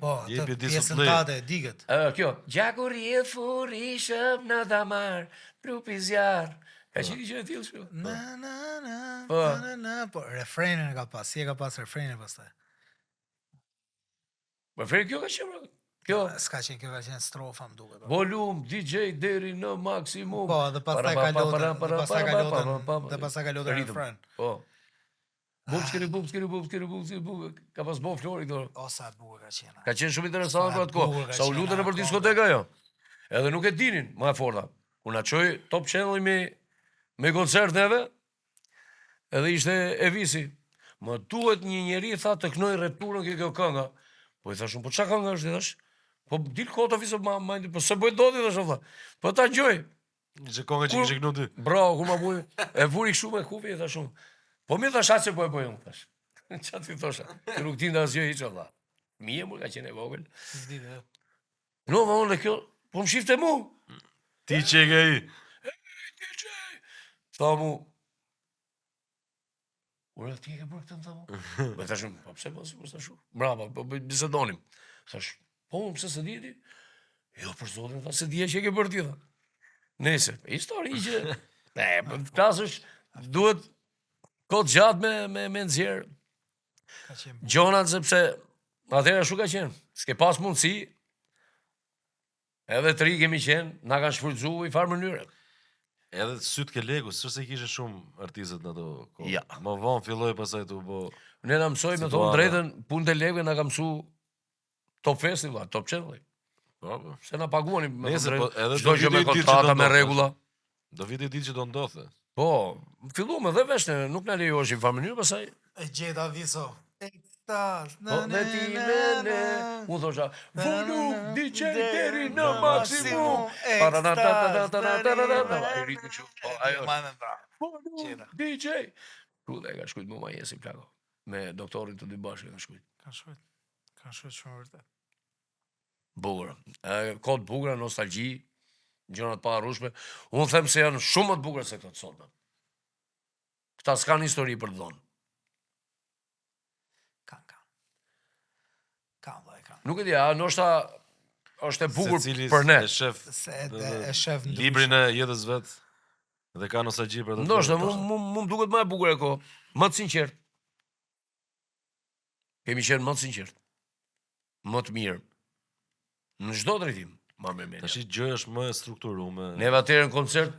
Po, Jepi atë disa pjesën play. tate e digët. Kjo, gjakur je furishëm në damar, lupi zjarë. Ka qenë që e tillë shko? Na, po refrenin e ka pas, si e ka pas refrenin pastaj. Më frejnë kjo ka qenë, kjo. S'ka qenë kjo ka qenë strofa më duket. Volum, DJ deri në maksimum. Po, dhe pastaj ka lodë refren. Po. Bub, skeri bub, ka pas bo Flori këto. O sa e bukur ka qenë. Ka qenë shumë interesant për atë kohë. bukur ka Sa u qenë lutën në për ajo diskoteka jo. Edhe nuk e dinin, më e forta. Unë na çoj Top Channel me koncert neve, edhe ishte Evisi. Më duhet një njeri, tha, të knoj repturën kjo kënga. Po i thashun, po qa kënga është, i thash? Po dil kota fiso po se bëjt doti, thash, tha. Po ta gjoj. Që konga që kishe kënu ty. Bravo, kur ma buj, e vuri kështu me kufi, i thashun. Po mi thash atë që po e bëjmë, thash. Qa ti thosha? Që nuk tinda asgjë i që, tha. Mije mu ka qenë e vogël. No, ma unë dhe kjo, po më shifte mu. Ti që e ke i. Tha mu, ura ti e ke bërë këtë në tha mu? Me thashun, po pse po, sikur thashu? Brava, po bisedonim. Thash, po më pse se di ti? Jo, për zotin, tha, se di e që e ke bërë ti, tha. Nese, histori që, ne, për të klasësh, duhet këtë gjatë me nëzjerë. Gjonat, sepse, atëherë shu ka qenë, s'ke pas mundësi, edhe të ri kemi qenë, na ka shfrytzu i farë mënyre. Edhe të sytë ke legu, sërse kishe shumë artistët në to kohë. Ja. Më vonë filloj pasaj të bo... Ne na mësoj me thonë drejtën, punë të legve na ka mësu Top Festival, Top Channel. Se na paguani me thonë drejtën, çdo gjë me kontrata, me rregulla. Do vite ditë që do ndodhe. Po, filluam edhe veshne, nuk na lejohesh në farë mënyrë, pastaj E gjeta viso. Ekstaz. po me ti me. Unë thosha, volum DJ deri në maksimum. E rritë kështu. Po, ajo. Volum DJ. Ku dhe ka shkujt mu ma jesi plako. Me doktorin të dy bashkë ka shkujt. Ka shkujt shumë vërtet. Bukur. Kod bukura, nostalgji, gjërat pa harrueshme. Unë them se janë shumë më të bukura se këto të sotme. Këta s'kan histori për të dhonë. Kanë. Nuk e di, a ndoshta është e bukur Secili për ne. e shef Se e shef në librin e jetës vet dhe ka nostalgji për atë. Ndoshta mu duket më e bukur e ko, më të sinqert. Kemi qenë më të sinqert. Më të mirë. Në çdo drejtim, ma me mendja. Tash gjë është më e strukturuar. Neve atëherë në koncert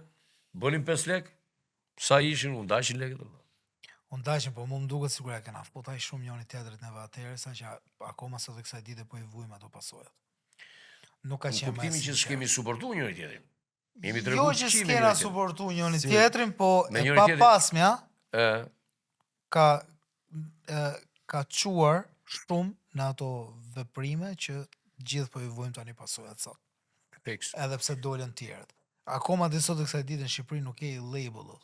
bënim 5 lek, sa ishin, unë 100 lekë. Unë dashim, po mu më duket sigur e kena futaj shumë njëri tjetrit neve atëherë, sa që akoma sot e kësaj dite po i vujmë ato pasojat. Nuk ka Në qenë më kuptimin që s'kemi suportu njëri tjetrin. Jemi Jo treguar që çimi s'kena njëri tjetrin. suportu njëri tjetrin, po Me e njëri pa tjetrin- pasmja E, ka quar shumë në ato veprime që gjithë po i vujmë tani pasojat sot. Fiks. Edhe pse dolën tjerët. Akoma dhe sot e kësaj dite në Shqipëri nuk e label o.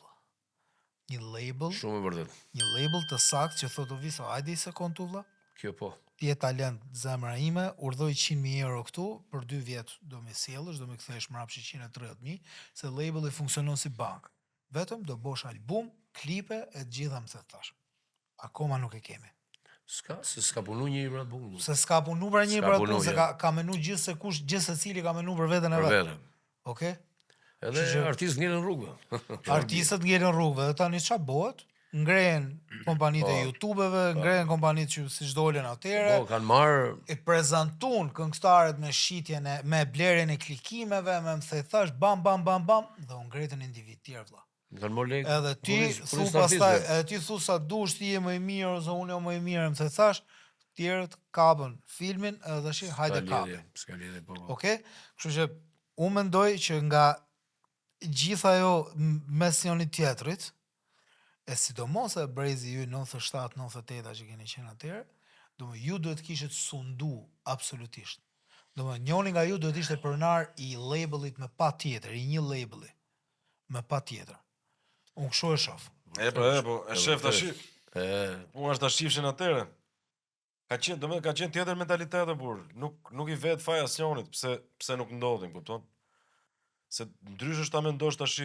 Një label, Shumë e vërtet. një label të saktë që thotë viso, hajde i sekond tu vlla. Kjo po. Ti je talent zemra ime, urdhoj 100.000 euro këtu, për 2 vjet do me sjellësh, do me kthesh mbrapsht 130.000, se labeli funksionon si bank. Vetëm do bosh album, klipe e të gjitha më thash. Akoma nuk e kemi. S'ka punu një i brat bukur. Se s'ka punu për një S'ka për punu, atë, se ja. ka menu gjithë se kush, gjithë secili ka menu për veten e Për vet. vete. Okej? Edhe artistë ngelen rrugëve. Artistët ngelen rrugëve, dhe tani ç'a bëhet? Ngrehen kompanitë e YouTube-eve, ngrehen kompanitë që siç dolën atëherë. Po, kanë marrë E prezantun këngëtarët me shitjen e me blerjen e klikimeve, me më thej thash bam bam bam bam dhe u ngretën individ tjerë vlla. kanë marrë lekë. Edhe ti Punis- thu punis pastaj, artistëve. edhe ti thu sa dush ti je më i mirë ose unë jam më i mirë, më thej thash, tjerët kapën filmin edhe tash hajde kap. S'ka lidhje, po. Okej? Kështu që unë mendoj që nga gjitha ajo mes njëri tjetrit, e sidomos e brezi ju 97-98 që keni qenë atëherë, domethënë ju duhet kishit sundu absolutisht. Domethënë njëri nga ju duhet ishte pronar i labelit me patjetër, i një labeli me patjetër. Unë kështu e shoh. Po, e shef tash. E, Unë është ta shifshin atëre. Ka qenë tjetër mentalitet burr. Nuk i vet faj asnjërit, pse nuk ndodhin, kupton? Se ndryshe është ta mendosh tash.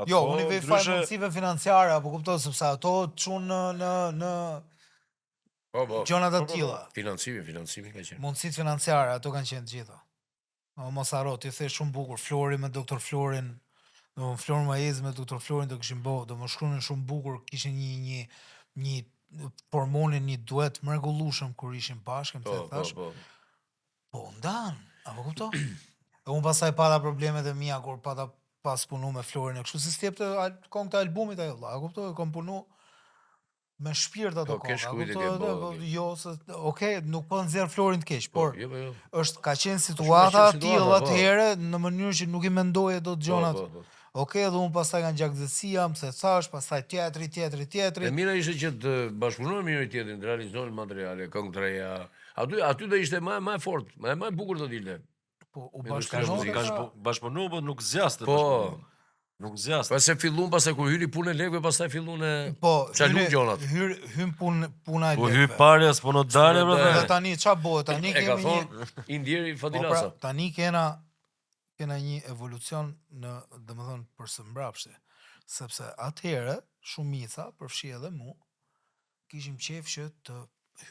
Jo, unë i vej faj mundësive financiare, apo kupton, sepse ato çun në po. gjona të tilla. Financimi ka qenë. Mundësitë financiare, ato kanë qenë të gjitha. Mos harro, ti the shumë bukur, Flori me doktor Florin, do Flor Majez me doktor Florin do kishin bë, do më shkruanin shumë bukur, kishin një formonin një duet mrekullueshëm kur ishin bashkë, më thash. Po ndan, apo kupton? E unë pastaj pata problemet e mia kur pata pas punu me Florin e kështu, se s'jep të këngë të albumit ajo vlla, e kuptoj, kam punu me shpirt ato Po, ke konga. shkujt e kuptoj ke edhe, bo, po, jo, se, okay, nuk po nxjerr Florin të keq, por Jo, jo. është ka qenë situata qenë tillë situata, po. atëherë në mënyrë që nuk i mendoje dot gjonat. Po. Okej, edhe unë pastaj nga gjakzësia, më se thash, pastaj teatri. E mira ishte që të bashkëpunojmë njëri tjetrin, të realizojnë materiale, këngë të reja. Aty do ishte më e fortë, më e bukur do dilte. Po, u Industria bashkëpunove muzikës. ka... Bashkëpunu, po nuk zjaste Po. bashkëpunu. Nuk zjaste. Pastaj pastaj kur hyri punë e lekëve, pastaj fillun e Po, çalu gjonat. hyn puna e Po hy lekëve. parja s'po në dalje, S'po në brother. Dhe tani ç'a bëhet? Tani E ka kemi një thonë Indieri po pra, Fadilasa. tani kena një evolucion në, domethënë, për së mbrapshti, sepse atëherë shumica, përfshi edhe mu, kishim qejf që të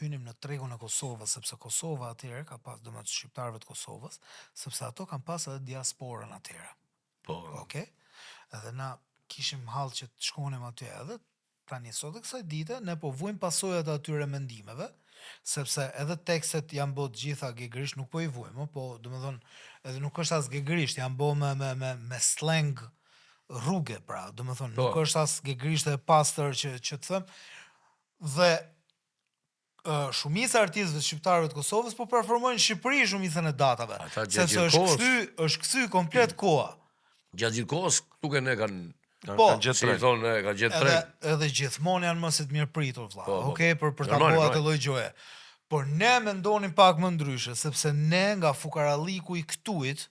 hynim në tregun e Kosovës, sepse Kosova atëherë ka pas, domethënë shqiptarëve të Kosovës, sepse ato kanë pas edhe diasporën atëherë. Po. Okej. Edhe na kishim hall që të shkonim aty edhe tani sot e kësaj dite ne po vujmë pasojat e atyre mendimeve, sepse edhe tekstet janë bë të gjitha gegërisht, nuk po i vujmë, po domethënë edhe nuk është as gegërisht, janë bë me slang rruge, pra, domethënë nuk Po. është as gegërisht e pastër që të them. Dhe shumica e artistëve shqiptarëve të Kosovës po performojnë në Shqipëri shumicën e datave, Ata gjatë sepse gjithë është kthy komplet koha. Gjatë gjithë kohës këtu ne kanë Po, Kanë gjetë si tren. thonë, kanë gjetë tren. Edhe gjithmonë janë më se të mirë pritur, vlla. Po. Okej, për ta Normal, bëu normal. atë lloj gjoje. Por ne mendonim pak më ndryshe, sepse ne nga fukaralliku i këtuit,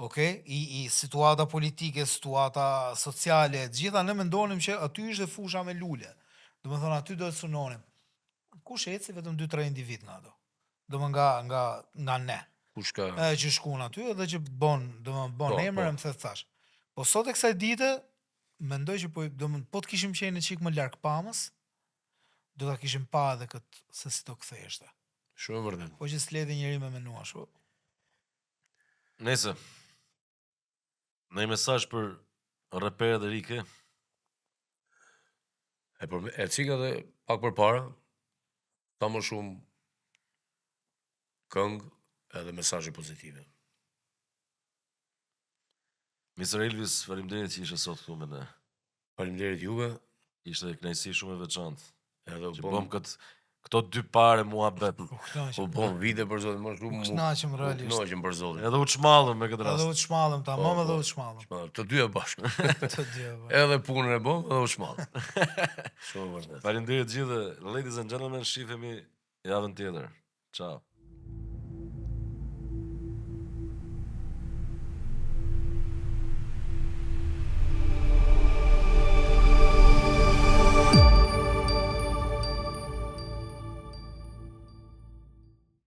okej, i situata politike, situata sociale, të gjitha ne mendonim që aty ishte fusha me lule. Domethënë aty do të sunonim. Kush eci vetëm 2-3 individ nga ato. Domethënë nga ne. Kush ka Që shkuan aty edhe që domethënë Po, emër po. më the thash. Po sot e kësaj dite mendoj që po të kishim qenë një çik më larg pamës, do ta kishim pa edhe këtë se si do ktheheshte. shumë e vërtet. Po që s'ledhi njëri me menua ashtu. Nëse. Në një mesazh për raperet e rike, E cika dhe pak përpara, ka më shumë këngë edhe mesazhe pozitive. Mr. Elvis, faleminderit që ishe sot këtu me ne. Faleminderit juve, Ishte kënaqësi shumë e veçantë. edhe u Që bëm bëm këto dy pare muhabet. U kënaqem. u bëm vite për zotin, më shumë kënaqem realisht. Kënaqem për zotin. Edhe u çmallëm me këtë Edhe rast. u të shmallëm tamam, Po, edhe po. u të shmallëm. Të dyja bashkë. Të dy. Edhe punën e bëm, edhe u shmall. Shumë e vërtet. Faleminderit gjithë, ladies and gentlemen, shihemi javën tjetër. Ciao.